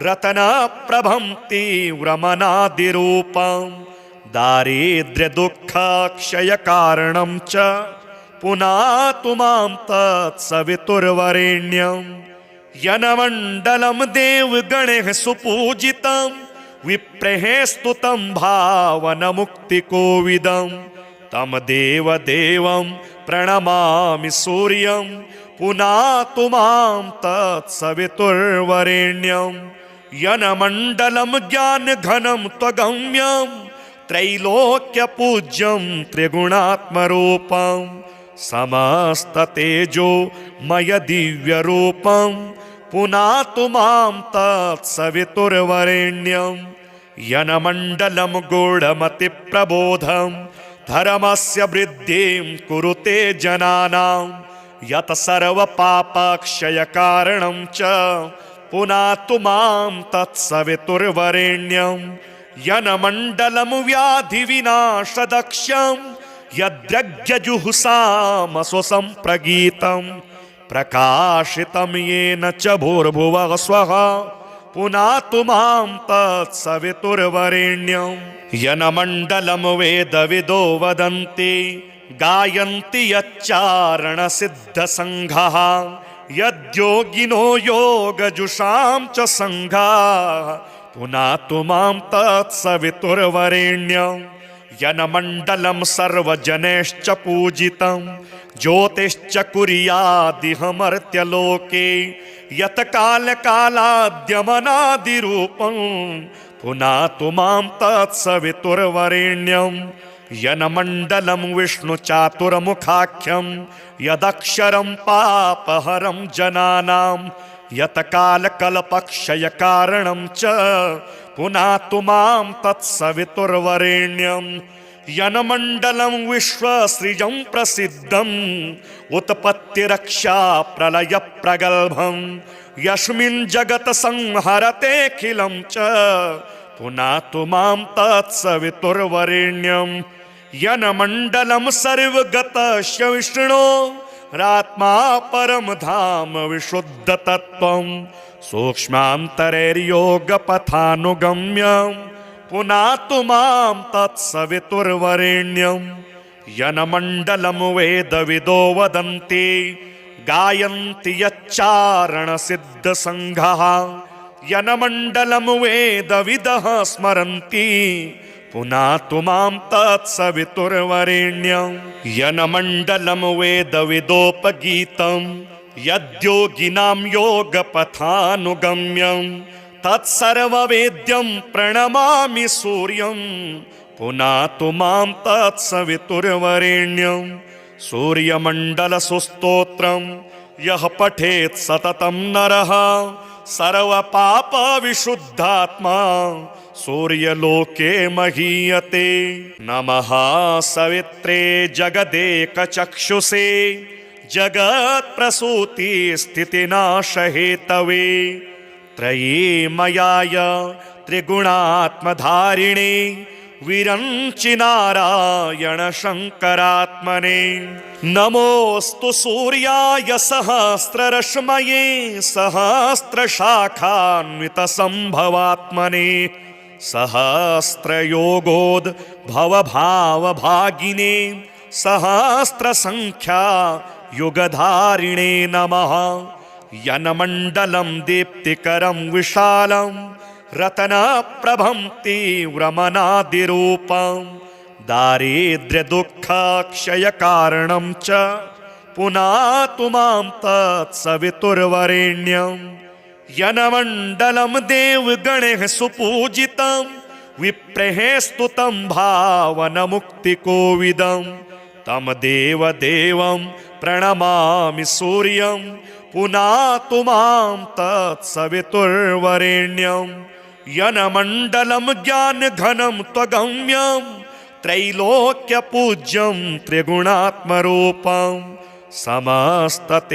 रत्नप्रभं तीव्रमनादिरूपं दारिद्र्यदुःखक्षयकारणं च पुनातु मां तत्सवितुर्वरेण्यं यनमण्डलं देवगणैः सुपूजितं विप्रैः स्तुतं भावनमुक्तिकोविदं तं देवदेवं प्रणमामि सूर्यं पुनातु मां तत्सवितुर्वरेण्यं यनमण्डलं ज्ञानघनं त्वगम्यं त्रैलोक्यपूज्यं त्रिगुणात्मरूपं समस्ततेजोमय दिव्यरूपं पुनातु मां तत्सवितुर्वरेण्यं यनमण्डलं गूढमतिप्रबोधं धर्मस्य वृद्धिं कुरुते जनानां यत् सर्वपापक्षयकारणं च पुनातु मां तत्सवितुर्वरेण्यं यनमण्डलं व्याधिविनाशदक्ष्यं यद्यज्ञजुहुषामसु सम्प्रगीतं प्रकाशितं येन च भूर्भुवः स्वः पुनातु मां तत्सवितुर्वरेण्यं यनमण्डलं वेदविदो वदन्ति गायन्ति यच्चारणसिद्धसङ्घः यद्योगिनो योगजुषां च सङ्घाः पुनातु मां तत्सवितुर्वरेण्यं यनमण्डलं सर्वजनैश्च पूजितं ज्योतिश्च कुर्यादिह मर्त्यलोके यत्कालकालाद्यमनादिरूपं पुनातु मां तत्सवितुर्वरेण्यं यनमण्डलं विष्णुचातुर्मुखाख्यं यदक्षरं पापहरं जनानां यत्कालकल्पक्षयकारणं च पुनातु मां तत्सवितुर्वरेण्यं यन्मण्डलं विश्वसृजं प्रसिद्धम् उत्पत्तिरक्षा प्रलयप्रगल्भं यस्मिन् जगत् संहरतेऽखिलं च पुनातु मां तत्सवितुर्वरेण्यं यन्मण्डलं सर्वगतस्य विष्णोरात्मा परं धाम विशुद्धतत्त्वं सूक्ष्मान्तरैर्योगपथानुगम्यं पुनातु मां तत्सवितुर्वरेण्यं यन्मण्डलं वेदविदो वदन्ति गायन्ति यच्चारणसिद्धसङ्घः यन्मण्डलं वेदविदः स्मरन्ति पुनातु मां तत्सवितुर्वरेण्यं यन्मण्डलं वेदविदोपगीतं यद्योगिनां योगपथानुगम्यं तत्सर्ववेद्यं प्रणमामि सूर्यं पुनातु मां तत्सवितुर्वरेण्यं सूर्यमण्डलसुस्तोत्रं यः पठेत् सततं नरः सर्वपापविशुद्धात्मा सूर्यलोके महीयते। नमः सवित्रे जगदेकचक्षुषे जगत्प्रसूतिस्थितिनाशहेतवे त्रयीमयाय त्रिगुणात्मधारिणे विरञ्चि नारायण शङ्करात्मने नमोऽस्तु सूर्याय सहस्ररश्मये सहस्रशाखान्वितसम्भवात्मने सहस्रयोगोद्भवभावभागिने सहस्रसङ्ख्या युगधारिणे नमः यन्मण्डलं दीप्तिकरं विशालं रत्नप्रभं तीव्रमनादिरूपं दारिद्र्यदुःखक्षयकारणं च पुनातु मां तत्सवितुर्वरेण्यं यन्मण्डलं देवगणैः सुपूजितं विप्रैः स्तुतं भावनमुक्तिकोविदं तं देवदेवं प्रणमामि सूर्यं पुनातु मां तत्सवितुर्वरेण्यं यन्मण्डलं ज्ञानघनं त्वगम्यं त्रैलोक्यपूज्यं त्रिगुणात्मरूपं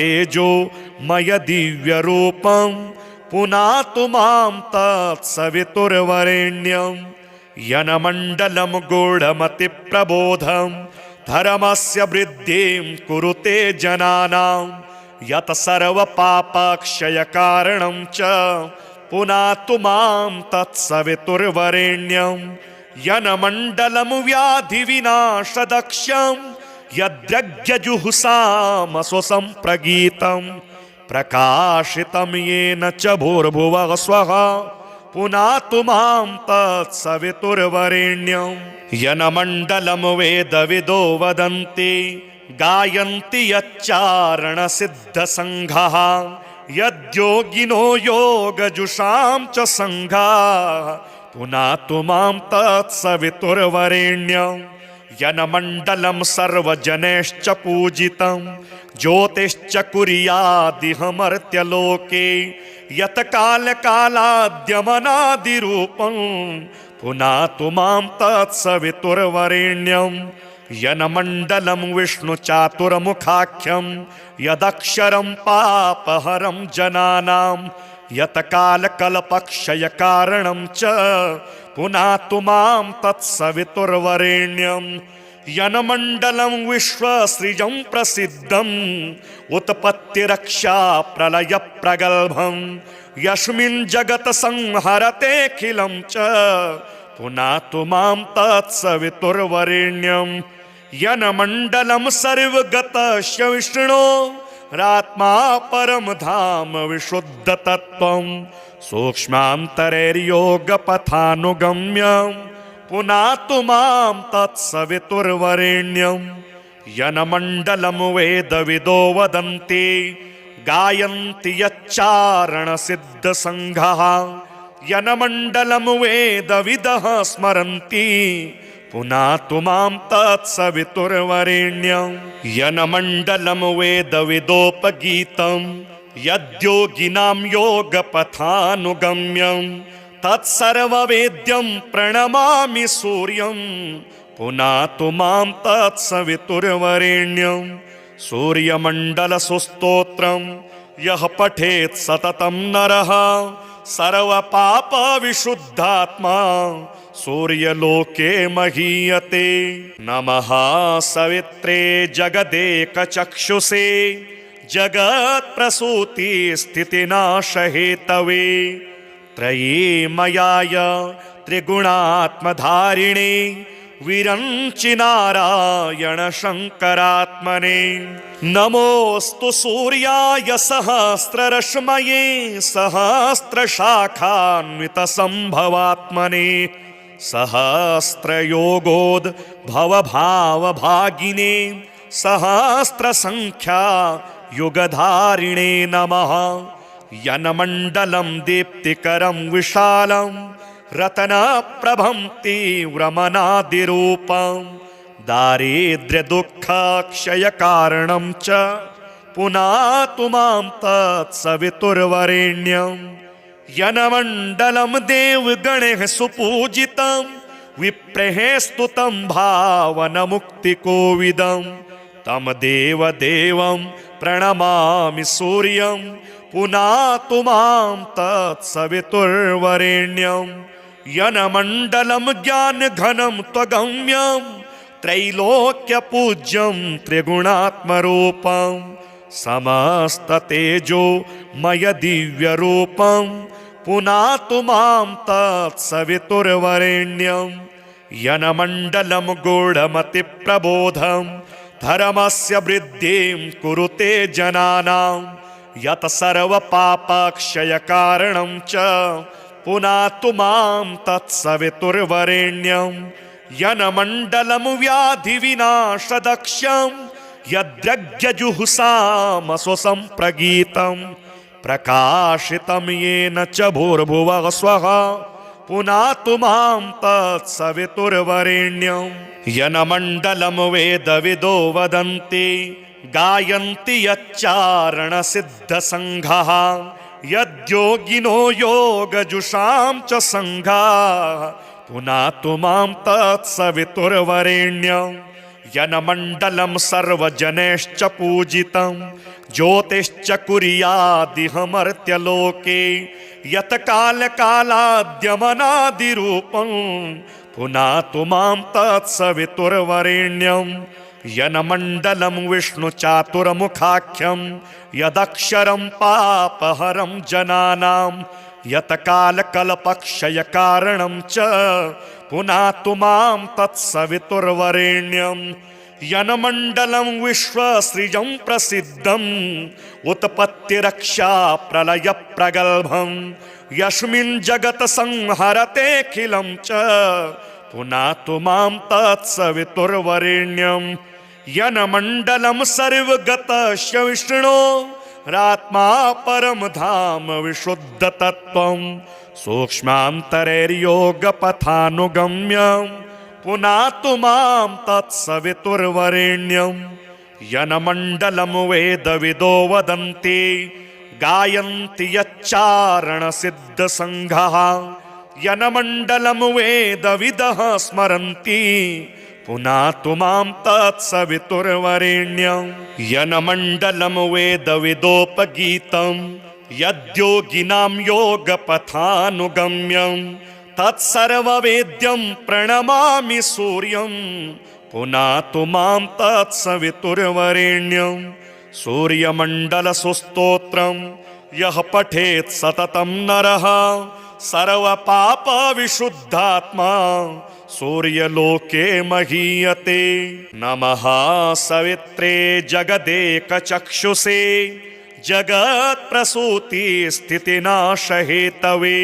समस्ततेजोमय दिव्यरूपं पुनातु मां तत्सवितुर्वरेण्यं यन्मण्डलं गूढमतिप्रबोधं धर्मस्य वृद्धिं कुरुते जनानां यत् सर्वपापक्षयकारणं च पुनातु मां तत्सवितुर्वरेण्यं यन्मण्डलं व्याधिविनाशदक्षं यद्यज्ञजुहुषामसुसम्प्रगीतं प्रकाशितं येन च भूर्भुवः स्वः पुनातु मां तत्सवितुर्वरेण्यं यन्मण्डलं वेदविदो वदन्ति गायन्ति यच्चारणसिद्धसङ्घः यद्योगिनो योगजुषां च सङ्घाः पुनातु मां तत्सवितुर्वरेण्यं यन्मण्डलं सर्वजनैश्च पूजितं ज्योतिश्च कुर्यादिह मर्त्यलोके यत्कालकालाद्यमनादिरूपं पुनातु मां तत्सवितुर्वरेण्यं यन्मण्डलं विष्णुचातुर्मुखाख्यं यदक्षरं पापहरं जनानां यत्कालकल्पक्षयकारणं च पुनातु मां तत्सवितुर्वरेण्यं यन्मण्डलं विश्वसृजं प्रसिद्धम् उत्पत्तिरक्षा प्रलयप्रगल्भं यस्मिन् जगत् संहरतेऽखिलं च पुनातु मां तत्सवितुर्वरेण्यं यन्मण्डलं सर्वगतस्य विष्णोरात्मा परं धाम विशुद्धतत्त्वं सूक्ष्मान्तरैर्योगपथानुगम्यं पुनातु मां तत्सवितुर्वरेण्यं यन्मण्डलं वेदविदो वदन्ति गायन्ति यच्चारणसिद्धसङ्घः यन्मण्डलं वेदविदः स्मरन्ति पुनातु मां तत्सवितुर्वरेण्यं यन्मण्डलं वेदविदोपगीतं यद्योगिनां योगपथानुगम्यं तत्सर्ववेद्यं प्रणमामि सूर्यं पुनातु मां तत्सवितुर्वरेण्यं सूर्यमण्डलसुस्तोत्रं यः पठेत् सततं नरः सर्वपापविशुद्धात्मा सूर्यलोके महीयते। नमः सवित्रे जगदेकचक्षुषे जगत्प्रसूति स्थितिनाशहेतवे त्रयीमयाय त्रिगुणात्मधारिणे विरञ्चि नारायण शङ्करात्मने। नमोऽस्तु सूर्याय सहस्ररश्मये सहस्रशाखान्वितसम्भवात्मने सहस्रयोगोद्भवभावभागिने सहस्रसङ्ख्या युगधारिणे नमः। यन्मण्डलं दीप्तिकरं विशालं रत्नप्रभं तीव्रमनादिरूपं दारिद्र्यदुःखक्षयकारणं च पुनातु मां तत्सवितुर्वरेण्यं। यन्मण्डलं देवगणैः सुपूजितं विप्रैः स्तुतं भावनमुक्तिकोविदं तं देवदेवं प्रणमामि सूर्यं पुनातु मां तत्सवितुर्वरेण्यं। यन्मण्डलं ज्ञानघनं त्वगम्यं त्रैलोक्यपूज्यं त्रिगुणात्मरूपं समस्ततेजोमय दिव्यरूपं पुनातु मां तत्सवितुर्वरेण्यं। यन्मण्डलं गूढमतिप्रबोधं धर्मस्य वृद्धिं कुरुते जनानां यत् सर्वपापक्षयकारणं च पुनातु मां तत्सवितुर्वरेण्यं। यन्मण्डलं व्याधिविनाशदक्षं यद्यज्ञजुहुषामस्वसम्प्रगीतं प्रकाशितं येन च भूर्भुवः स्वः पुनातु मां तत्सवितुर्वरेण्यं। यन्मण्डलं वेदविदो वदन्ति गायन्ति यच्चारणसिद्धसङ्घः यद्योगिनो योगजुषां च सङ्घाः पुनातु मां तत्सवितुर्वरेण्यं। यन्मण्डलं सर्वजनैश्च पूजितं ज्योतिश्च कुर्यादिह मर्त्यलोके यत् कालकालाद्यमनादिरूपं पुनातु मां तत्सवितुर्वरेण्यं। यन्मण्डलं विष्णुचातुर्मुखाख्यं यदक्षरं पापहरं जनानां यत् कालकल्पक्षयकारणं च पुनातु मां तत्सवितुर्वरेण्यं। यन्मण्डलं विश्वसृजं प्रसिद्धं उत्पत्तिरक्षा प्रलयप्रगल्भं यस्मिन् जगत् संहरतेऽखिलं च पुनातु मां तत्सवितुर्वरेण्यं। यन्मण्डलं सर्वगतस्य विष्णोरात्मा परं धाम विशुद्धतत्त्वं सूक्ष्मान्तरैर्योगपथानुगम्यं पुनातु मां तत्सवितुर्वरेण्यं। यन्मण्डलं वेदविदो वदन्ति गायन्ति यच्चारणसिद्धसङ्घः यन्मण्डलं वेदविदः स्मरन्ति पुनातु मां तत्सवितुर्वरेण्यं। यन्मण्डलं वेदविदोपगीतं यद्योगिनां योगपथानुगम्यं तत्सर्ववेद्यं प्रणमामि सूर्यं पुनातु मां तत्सवितुर्वरेण्यं। सूर्यमण्डलसुस्तोत्रं यः पठेत् सततं नरः सर्वपापविशुद्धात्मा सूर्यलोके महीयते। नमः सवित्रे जगदेकचक्षुषे जगत्प्रसूति स्थितिनाशहेतवे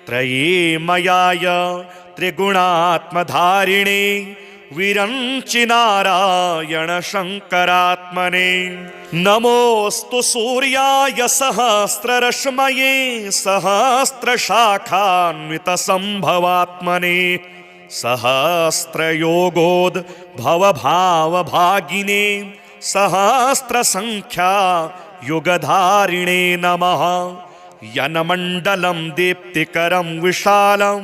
त्रयीमयाय त्रिगुणात्मधारिणे विरञ्चि नारायण शङ्करात्मने। नमोऽस्तु सूर्याय सहस्ररश्मये सहस्रशाखान्वितसम्भवात्मने सहस्रयोगोद्भवभावभागिने सहस्रसङ्ख्या युगधारिणे नमः। यनमण्डलं दीप्तिकरं विशालं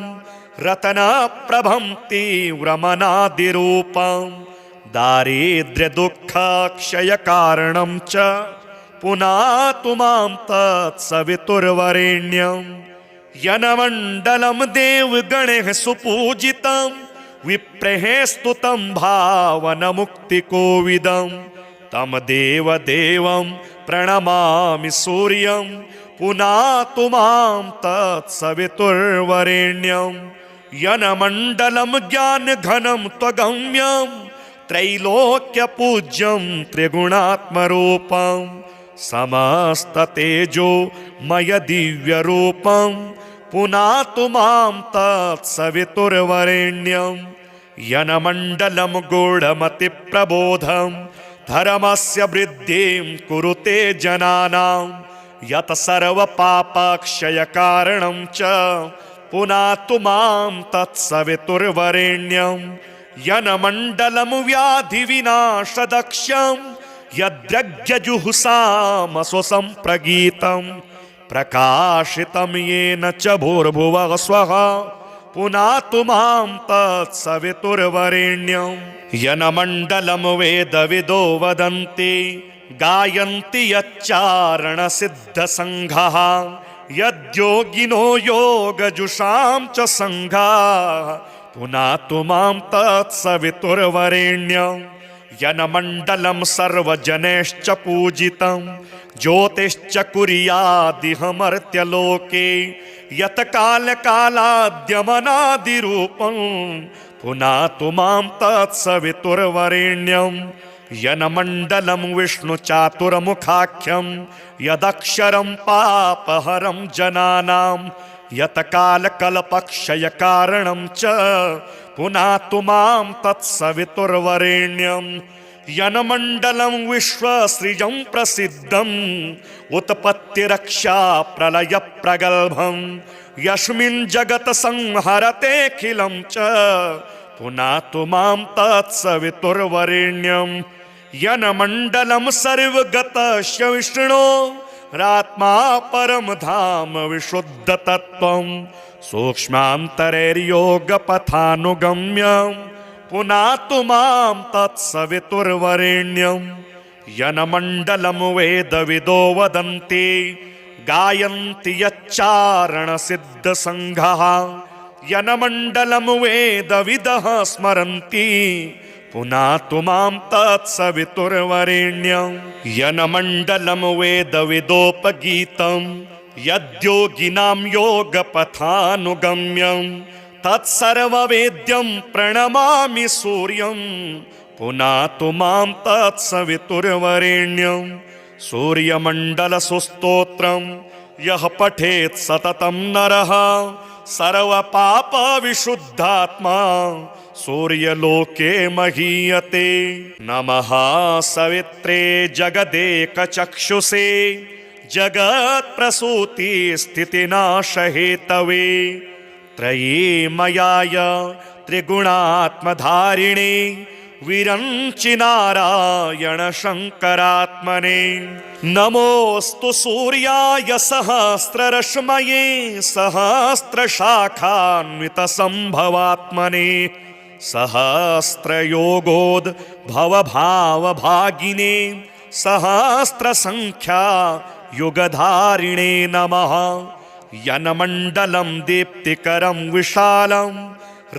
रत्नप्रभं तीव्रमनादिरूपं दारिद्र्यदुःखक्षयकारणं च पुनातु मां तत्सवितुर्वरेण्यं। यनमण्डलं देवगणैः सुपूजितं विप्रैः स्तुतं भावनमुक्तिकोविदं तं देवदेवं प्रणमामि सूर्यं पुनातु मां तत्सवितुर्वरेण्यं। यनमण्डलं ज्ञानघनं त्वगम्यं त्रैलोक्यपूज्यं त्रिगुणात्मरूपं समस्ततेजोमय दिव्यरूपं पुनातु मां तत्सवितुर्वरेण्यं। यनमण्डलं गूढमतिप्रबोधं धर्मस्य वृद्धिं कुरुते जनानां यत् सर्वपापक्षयकारणं च पुनातु मां तत्सवितुर्वरेण्यं। यनमण्डलं व्याधिविनाशदक्षं यद्यज्ञजुहुषामसुसंप्रगीतं प्रकाशितं येन च भूर्भुवः स्वः पुनातु मां तत्सवितुर्वरेण्यं। यनमण्डलं वेदविदो वदन्ति गायन्ति यच्चारणसिद्धसङ्घः यद्योगिनो योगजुषां च सङ्घाः पुनातु मां तत्सवितुर्वरेण्यं। यनमण्डलं सर्वजनैश्च पूजितं ज्योतिश्च कुर्यादिहमर्त्यलोके यत् कालकालाद्यमनादिरूपं पुनातु मां तत्सवितुर्वरेण्यं। यनमण्डलं विष्णुचातुर्मुखाख्यं यदक्षरं पापहरं जनानां यत् कालकल्पक्षयकारणं च पुनातु मां तत्सवितुर्वरेण्यं। यनमण्डलं विश्वसृजं प्रसिद्धं उत्पत्तिरक्षा प्रलयप्रगल्भं यस्मिन् जगत् संहरतेऽखिलं च पुनातु मां तत्सवितुर्वरेण्यं। यनमण्डलं सर्वगतस्य विष्णो रात्मा परं धाम विशुद्धतत्त्वं सूक्ष्मान्तरैर्योगपथानुगम्यं पुनातु मां तत्सवितुर्वरेण्यं। यनमण्डलं वेदविदो वदन्ति गायन्ति यच्चारणसिद्धसङ्घः यनमण्डलं वेदविदः स्मरन्ति पुनातु मां तत्सवितुर्वरेण्यं। यनमण्डलं वेदविदोपगीतं यद्योगिनां योगपथानुगम्यं तत्सर्ववेद्यं प्रणमामि सूर्यं पुनातु मां तत्सवितुर्वरेण्यं। सूर्यमण्डलसुस्तोत्रं यः पठेत् सततं नरः सर्वपापविशुद्धात्मा सूर्यलोके महीयते। नमः सवित्रे जगदेकचक्षुषे जगत्प्रसूतिस्थितिनाशहेतवे त्रयीमयाय त्रिगुणात्मधारिणे विरञ्चि नारायण शङ्करात्मने। नमोऽस्तु सूर्याय सहस्ररश्मये सहस्रशाखान्वितसम्भवात्मने सहस्रयोगोद्भवभावभागिने सहस्रसङ्ख्या युगधारिणे नमः। यनमण्डलं दीप्तिकरं विशालं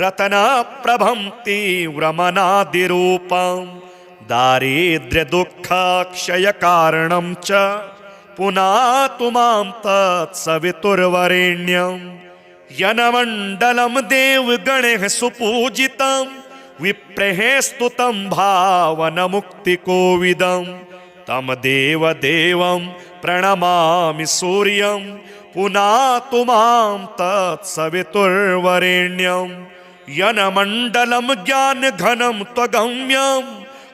रत्नप्रभं तीव्रमनादिरूपं दारिद्र्यदुःखक्षयकारणं च पुनातु मां तत्सवितुर्वरेण्यं। यनमण्डलं देवगणैः सुपूजितं विप्रैः स्तुतं भावनमुक्तिकोविदं तं देवदेवं प्रणमामि सूर्यं पुनातु मां तत्सवितुर्वरेण्यं। यनमण्डलं ज्ञानघनं त्वगम्यं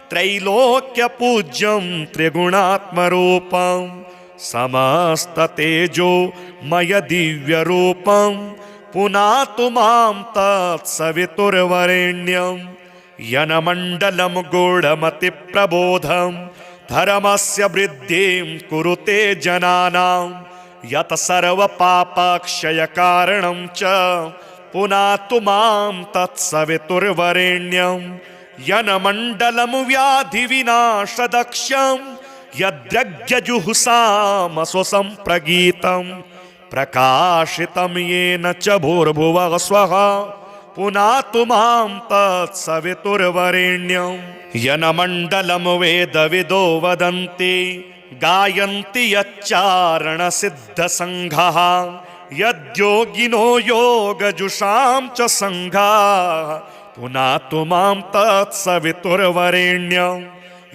त्रैलोक्यपूज्यं त्रिगुणात्मरूपं समस्ततेजोमय दिव्यरूपं पुनातु मां तत्सवितुर्वरेण्यं। यनमण्डलं गूढमतिप्रबोधं धर्मस्य वृद्धिं कुरुते जनानां यत् सर्वपापक्षयकारणं च पुनातु मां तत्सवितुर्वरेण्यं यनमण्डलं व्याधिविनाशदक्षं यद्यज्ञजुहुषामसुसम्प्रगीतं प्रकाशितं येन च भूर्भुवः स्वः पुनातु मां तत्सवितुर्वरेण्यं यनमण्डलं वेदविदो वदन्ति गायन्ति यच्चारणसिद्धसङ्घः यद्योगिनो योगजुषां च सङ्घाः पुनातु मां तत्सवितुर्वरेण्यं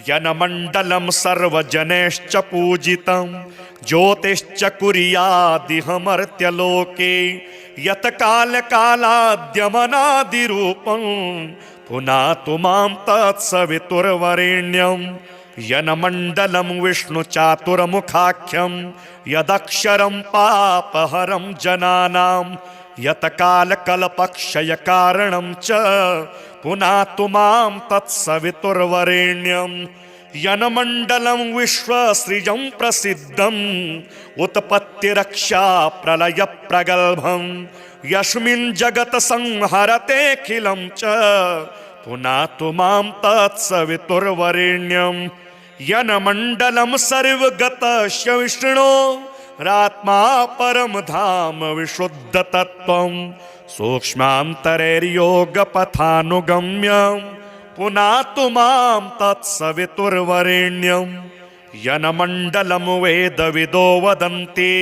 यनमण्डलं सर्वजनैश्च पूजितं ज्योतिश्च कुर्यादिह मर्त्यलोके यत् कालकालाद्यमनादिरूपं पुनातु मां तत्सवितुर्वरेण्यं यनमण्डलं विष्णुचातुर्मुखाख्यं यदक्षरं पापहरं जनानां यत् कालकल्पक्षयकारणं च पुनातु मां तत्सवितुर्वरेण्यं यनमण्डलं विश्वसृजं प्रसिद्धं उत्पत्तिरक्षा प्रलयप्रगल्भं यस्मिन् जगत् संहरतेऽखिलं च पुनातु मां तत्सवितुर्वरेण्यं यनमण्डलं सर्वगतस्य विष्णो रात्मा परम धाम विशुद्धतत्त्वं सूक्ष्मान्तरैर्योगपथानुगम्यं पुनातु मां तत्सवितुर्वरेण्यं यनमण्डलं वेदविदो वदन्ति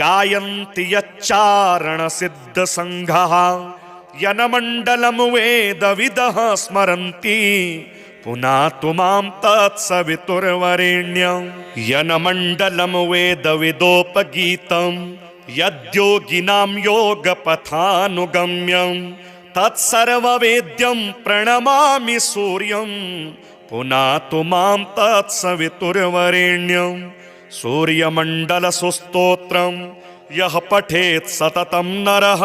गायन्ति यच्चारणसिद्धसङ्घः यनमण्डलं वेदविदः स्मरन्ति पुनातु मां तत्सवितुर्वरेण्यं यनमण्डलं वेदविदोपगीतं यद्योगिनां योगपथानुगम्यं तत्सर्ववेद्यं प्रणमामि सूर्यं पुनातु मां तत्सवितुर्वरेण्यं सूर्यमण्डलसुस्तोत्रं यः पठेत् सततं नरः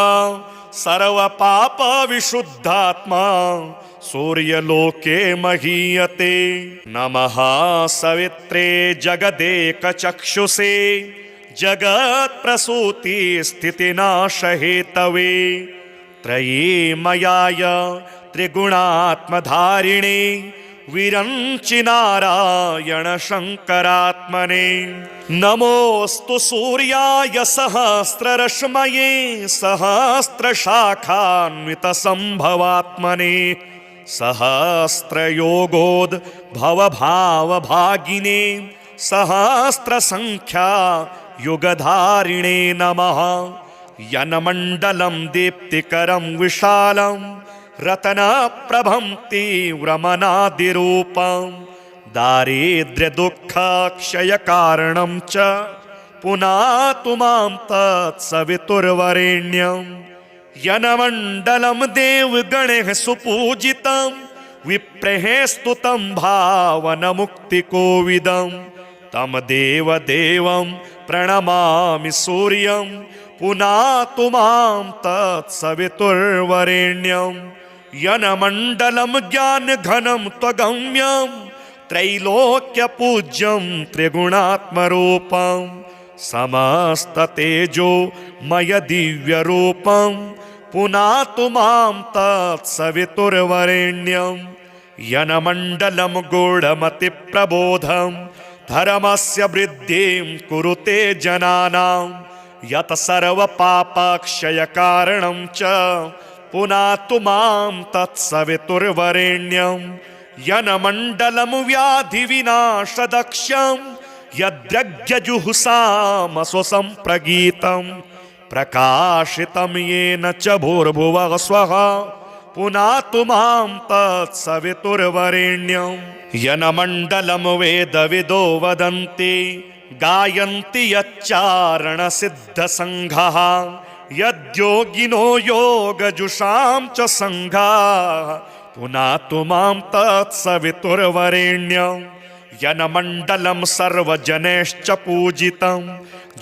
सर्वपापविशुद्धात्मा सूर्यलोके महीयते नमः सवित्रे जगदेकचक्षुषे जगत्प्रसूतिस्थितिनाशहेतवे त्रयीमयाय त्रिगुणात्मधारिणे विरञ्चि नारायण शङ्करात्मने नमोऽस्तु सूर्याय सहस्ररश्मये सहस्रशाखान्वितसम्भवात्मने सहस्रयोगोद्भवभावभागिने सहस्रसङ्ख्या युगधारिणे नमः यनमण्डलं दीप्तिकरं विशालं रत्नप्रभं तीव्रमनादिरूपं दारिद्र्यदुःखक्षयकारणं च पुनातु मां तत्सवितुर्वरेण्यं यनमण्डलं देवगणैः सुपूजितं विप्रैः स्तुतं भावनमुक्तिकोविदं तं देवदेवं प्रणमामि सूर्यं पुनातु मां तत्सवितुर्वरेण्यं यनमण्डलं ज्ञानघनं त्वगम्यं त्रैलोक्यपूज्यं त्रिगुणात्मरूपं समस्ततेजोमय दिव्यरूपं पुनातु मां तत्सवितुर्वरेण्यं यनमण्डलं गूढमतिप्रबोधं धर्मस्य वृद्धिं कुरुते जनानां यत् सर्वपापक्षयकारणं च पुनातु मां तत्सवितुर्वरेण्यं यनमण्डलं व्याधिविनाशदक्षं यद्यज्ञजुहुषामसुसम्प्रगीतं प्रकाशितं येन च भूर्भुवः स्वः पुनातु मां तत्सवितुर्वरेण्यं यनमण्डलं वेदविदो वदन्ति गायन्ति यच्चारणसिद्धसङ्घः यद्योगिनो योगजुषां च सङ्घाः पुनातु मां तत्सवितुर्वरेण्यं यनमण्डलं सर्वजनैश्च पूजितं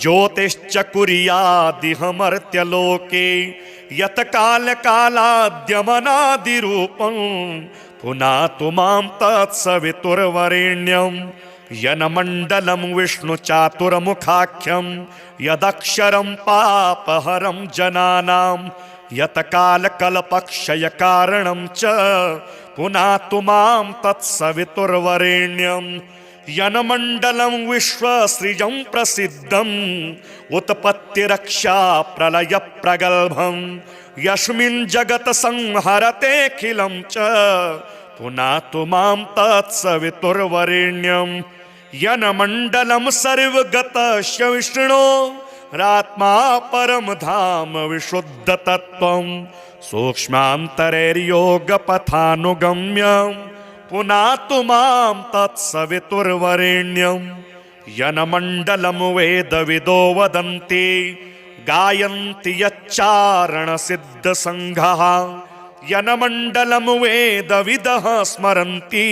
ज्योतिश्च कुर्यादिह मर्त्यलोके यत् कालकालाद्यमनादिरूपं पुनातु मां तत्सवितुर्वरेण्यं यनमण्डलं विष्णुचातुर्मुखाख्यं यदक्षरं पापहरं जनानां यत्कालकल्पक्षयकारणं च पुनातु मां तत्सवितुर्वरेण्यं यनमण्डलं विश्वसृजं प्रसिद्धम् उत्पत्तिरक्षा प्रलयप्रगल्भं यस्मिन् जगत् संहरतेऽखिलं च पुनातु मां तत्सवितुर्वरेण्यं यनमण्डलं सर्वगतस्य विष्णोरात्मा परं धाम विशुद्धतत्त्वं सूक्ष्मान्तरैर्योगपथानुगम्यं पुनातु मां तत्सवितुर्वरेण्यं यनमण्डलं वेदविदो वदन्ति गायन्ति यच्चारणसिद्धसङ्घः यनमण्डलं वेदविदः स्मरन्ति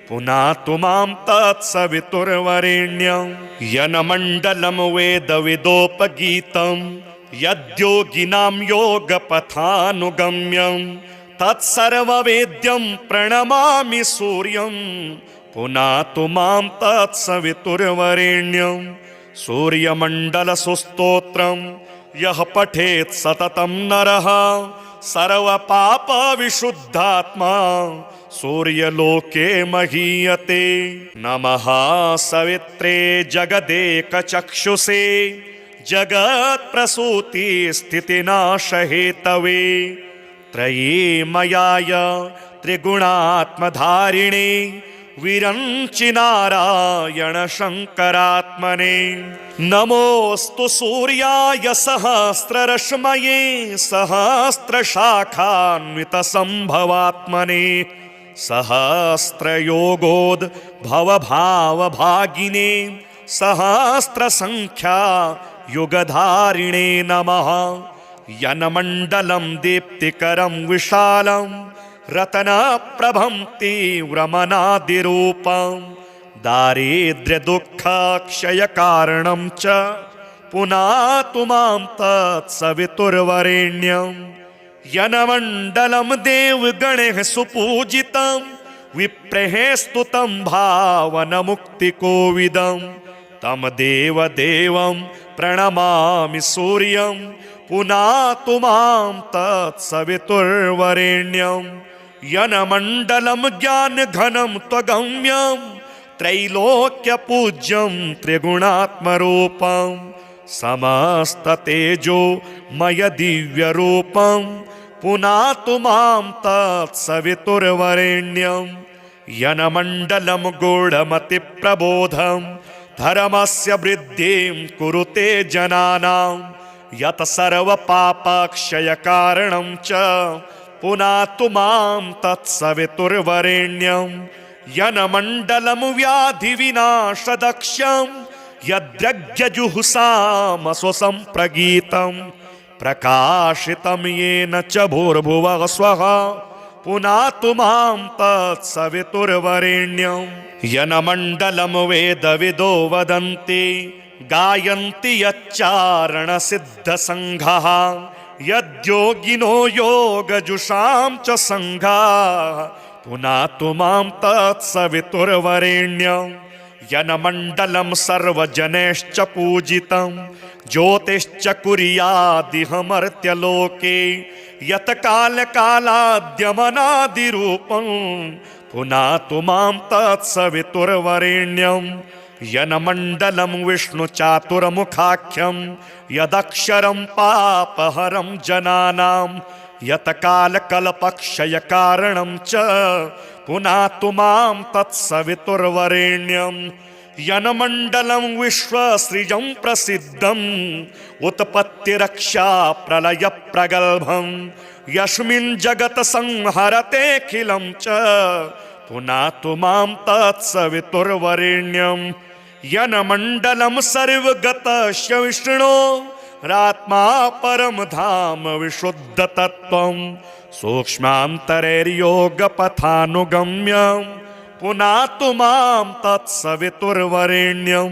पुनातु मां तत्सवितुर्वरेण्यं यनमण्डलं वेदविदोपगीतं यद्योगिनां योगपथानुगम्यं तत्सर्ववेद्यं प्रणमामि सूर्यं पुनातु मां तत्सवितुर्वरेण्यं सूर्यमण्डलसुस्तोत्रं यः पठेत् सततं नरः सर्वपापविशुद्धात्मा सूर्यलोके महीयते नमः सवित्रे जगदेकचक्षुषे जगत्प्रसूतिस्थितिनाशहेतवे त्रयीमयाय त्रिगुणात्मधारिणे विरञ्चि नारायण शङ्करात्मने नमोऽस्तु सूर्याय सहस्ररश्मये सहस्रशाखान्वितसम्भवात्मने सहस्रयोगोद्भवभावभागिने सहस्रसङ्ख्या युगधारिणे नमः यनमण्डलं दीप्तिकरं विशालं रत्नप्रभं तीव्रमनादिरूपं दारिद्र्यदुःखक्षयकारणं च पुनातु मां तत्सवितुर्वरेण्यं यनमण्डलं देवगणैः सुपूजितं विप्रैः स्तुतं भावनमुक्तिकोविदं तं देवदेवं प्रणमामि सूर्यं पुनातु मां तत्सवितुर्वरेण्यं यनमण्डलं ज्ञानघनं त्वगम्यं त्रैलोक्यपूज्यं त्रिगुणात्मरूपं समस्ततेजोमय दिव्यरूपं पुनातु मां तत्सवितुर्वरेण्यं यनमण्डलं गूढमतिप्रबोधं धर्मस्य वृद्धिं कुरुते जनानां यत् सर्वपापक्षयकारणं च पुनातु मां तत्सवितुर्वरेण्यं यनमण्डलं व्याधिविनाशदक्षं यद्यज्ञजुहुषामसुसम्प्रगीतं प्रकाशितं येन च भूर्भुवः स्वः पुनातु मां तत्सवितुर्वरेण्यं यनमण्डलं वेदविदो वदन्ति गायन्ति यच्चारणसिद्धसङ्घः यद्योगिनो योगजुषां च सङ्घाः पुनातु मां तत्सवितुर्वरेण्यं यनमण्डलं सर्वजनैश्च पूजितं ज्योतिश्च कुर्यादिहमर्त्यलोके यत्कालकालाद्यमनादिरूपं पुनातु मां तत्सवितुर्वरेण्यं यनमण्डलं विष्णुचातुर्मुखाख्यं यदक्षरं पापहरं जनानां यत्कालकल्पक्षयकारणं च पुनातु मां तत्सवितुर्वरेण्यं यनमण्डलं विश्वसृजं प्रसिद्धम् उत्पत्तिरक्षा प्रलयप्रगल्भं यस्मिन् जगत् संहरतेऽखिलं च पुनातु मां तत्सवितुर्वरेण्यं यनमण्डलं सर्वगतस्य विष्णोरात्मा परं धाम विशुद्धतत्त्वं सूक्ष्मान्तरैर्योगपथानुगम्यं पुनातु मां तत्सवितुर्वरेण्यं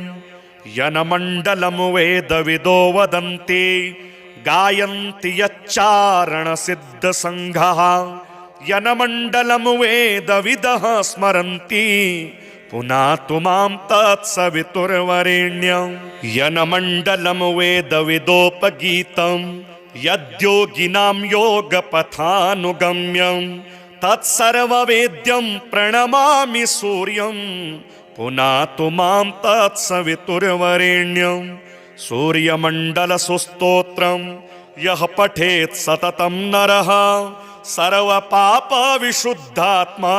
यनमण्डलं वेदविदो वदन्ति गायन्ति यच्चारणसिद्धसङ्घः यनमण्डलं वेदविदः स्मरन्ति पुनातु मां तत्सवितुर्वरेण्यं यनमण्डलं वेदविदोपगीतं यद्योगिनां योगपथानुगम्यं तत्सर्ववेद्यं प्रणमामि सूर्यं पुनातु मां तत्सवितुर्वरेण्यं सूर्यमण्डलसुस्तोत्रं यः पठेत् सततं नरः सर्वपापविशुद्धात्मा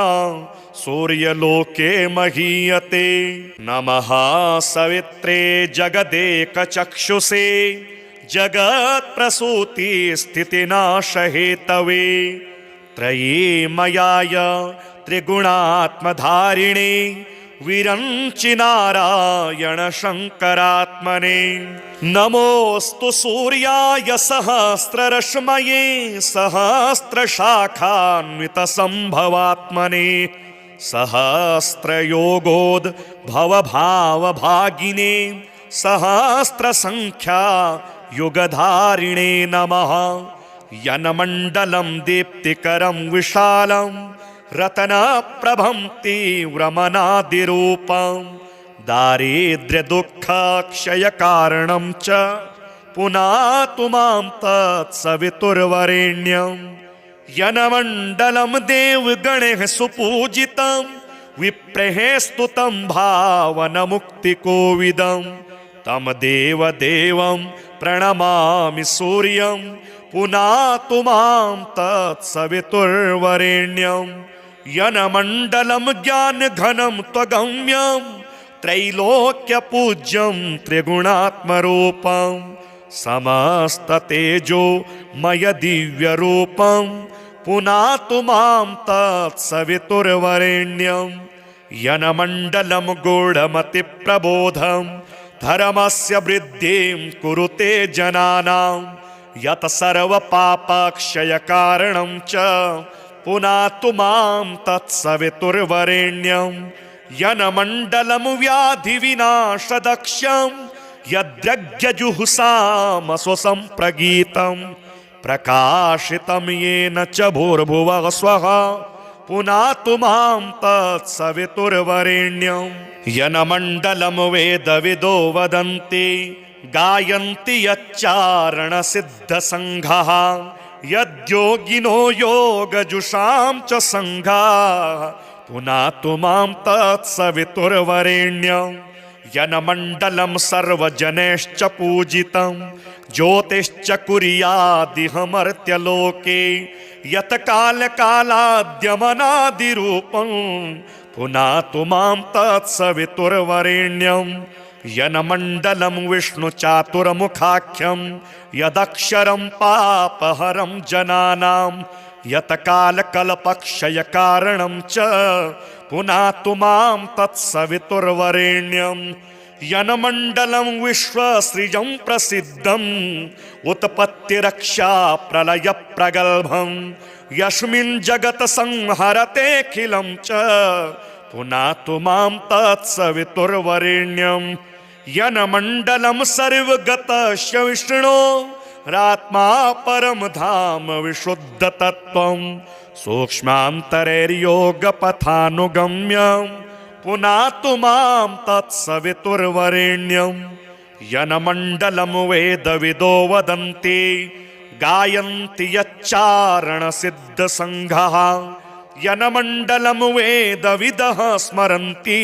सूर्यलोके महीयते। नमः सवित्रे जगदेकचक्षुषे जगत्प्रसूतिस्थितिनाशहेतवे त्रयीमयाय त्रिगुणात्मधारिणे विरञ्चि नारायण शङ्करात्मने। नमोऽस्तु सूर्याय सहस्ररश्मये सहस्रशाखान्वितसम्भवात्मने सहस्रयोगोद्भवभावभागिने सहस्रसङ्ख्या युगधारिणे नमः। यन्मण्डलं दीप्तिकरं विशालं रत्नप्रभं तीव्रमनादिरूपं दारिद्र्यदुःखक्षयकारणं च पुनातु मां तत्सवितुर्वरेण्यं यन्मण्डलं देवगणैः सुपूजितं विप्रैः स्तुतं भावनमुक्तिकोविदं तं देवदेवं प्रणमामि सूर्यं पुनातु मां तत्सवितुर्वरेण्यं यन्मण्डलं ज्ञानघनं त्वगम्यं त्रैलोक्यपूज्यं त्रिगुणात्मरूपं समस्ततेजोमय दिव्यरूपं पुनातु मां तत्सवितुर्वरेण्यं यन्मण्डलं गूढमतिप्रबोधं धर्मस्य वृद्धिं कुरुते जनानां यत् सर्वपापक्षयकारणं च पुनातु मां तत्सवितुर्वरेण्यं यन्मण्डलं व्याधिविनाशदक्षं यद्यज्ञजुहुषामस्वसम्प्रगीतं प्रकाशितं येन च भूर्भुवः स्वः पुनातु मां तत्सवितुर्वरेण्यं यन्मण्डलं वेदविदो वदन्ति गायन्ति यच्चारणसिद्धसङ्घः यद्योगिनो योगजुषां च सङ्घाः पुनातु मां तत्सवितुर्वरेण्यं यन्मण्डलं सर्वजनैश्च पूजितं ज्योतिश्च कुर्यादिहमर्त्यलोके यत् कालकालाद्यमनादिरूपं पुनातु मां तत्सवितुर्वरेण्यं यन्मण्डलं विष्णुचातुर्मुखाख्यं यदक्षरं पापहरं जनानां यत् कालकल्पक्षयकारणं च पुनातु मां तत्सवितुर्वरेण्यं यन्मण्डलं विश्वसृजं प्रसिद्धं उत्पत्तिरक्षा प्रलयप्रगल्भं यस्मिन् जगत् संहरतेऽखिलं च पुनातु मां तत्सवितुर्वरेण्यं यन्मण्डलं सर्वगतस्य विष्णो रात्मा परं धाम विशुद्धतत्त्वं सूक्ष्मान्तरैर्योगपथानुगम्यं पुनातु मां तत्सवितुर्वरेण्यं यन्मण्डलं वेदविदो वदन्ति गायन्ति यच्चारणसिद्धसङ्घः यन्मण्डलं वेदविदः स्मरन्ति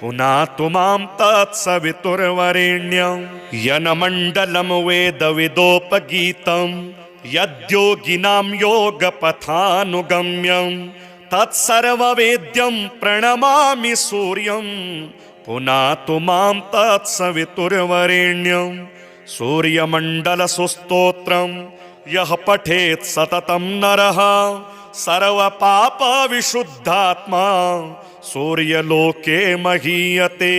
पुनातु मां तत्सवितुर्वरेण्यं यन्मण्डलं वेदविदोपगीतं यद्योगिनां योगपथानुगम्यं तत्सर्ववेद्यं प्रणमामि सूर्यं पुनातु मां तत्सवितुर्वरेण्यं सूर्यमण्डलसुस्तोत्रं यः पठेत् सततं नरः सर्वपापविशुद्धात्मा सूर्यलोके महीयते।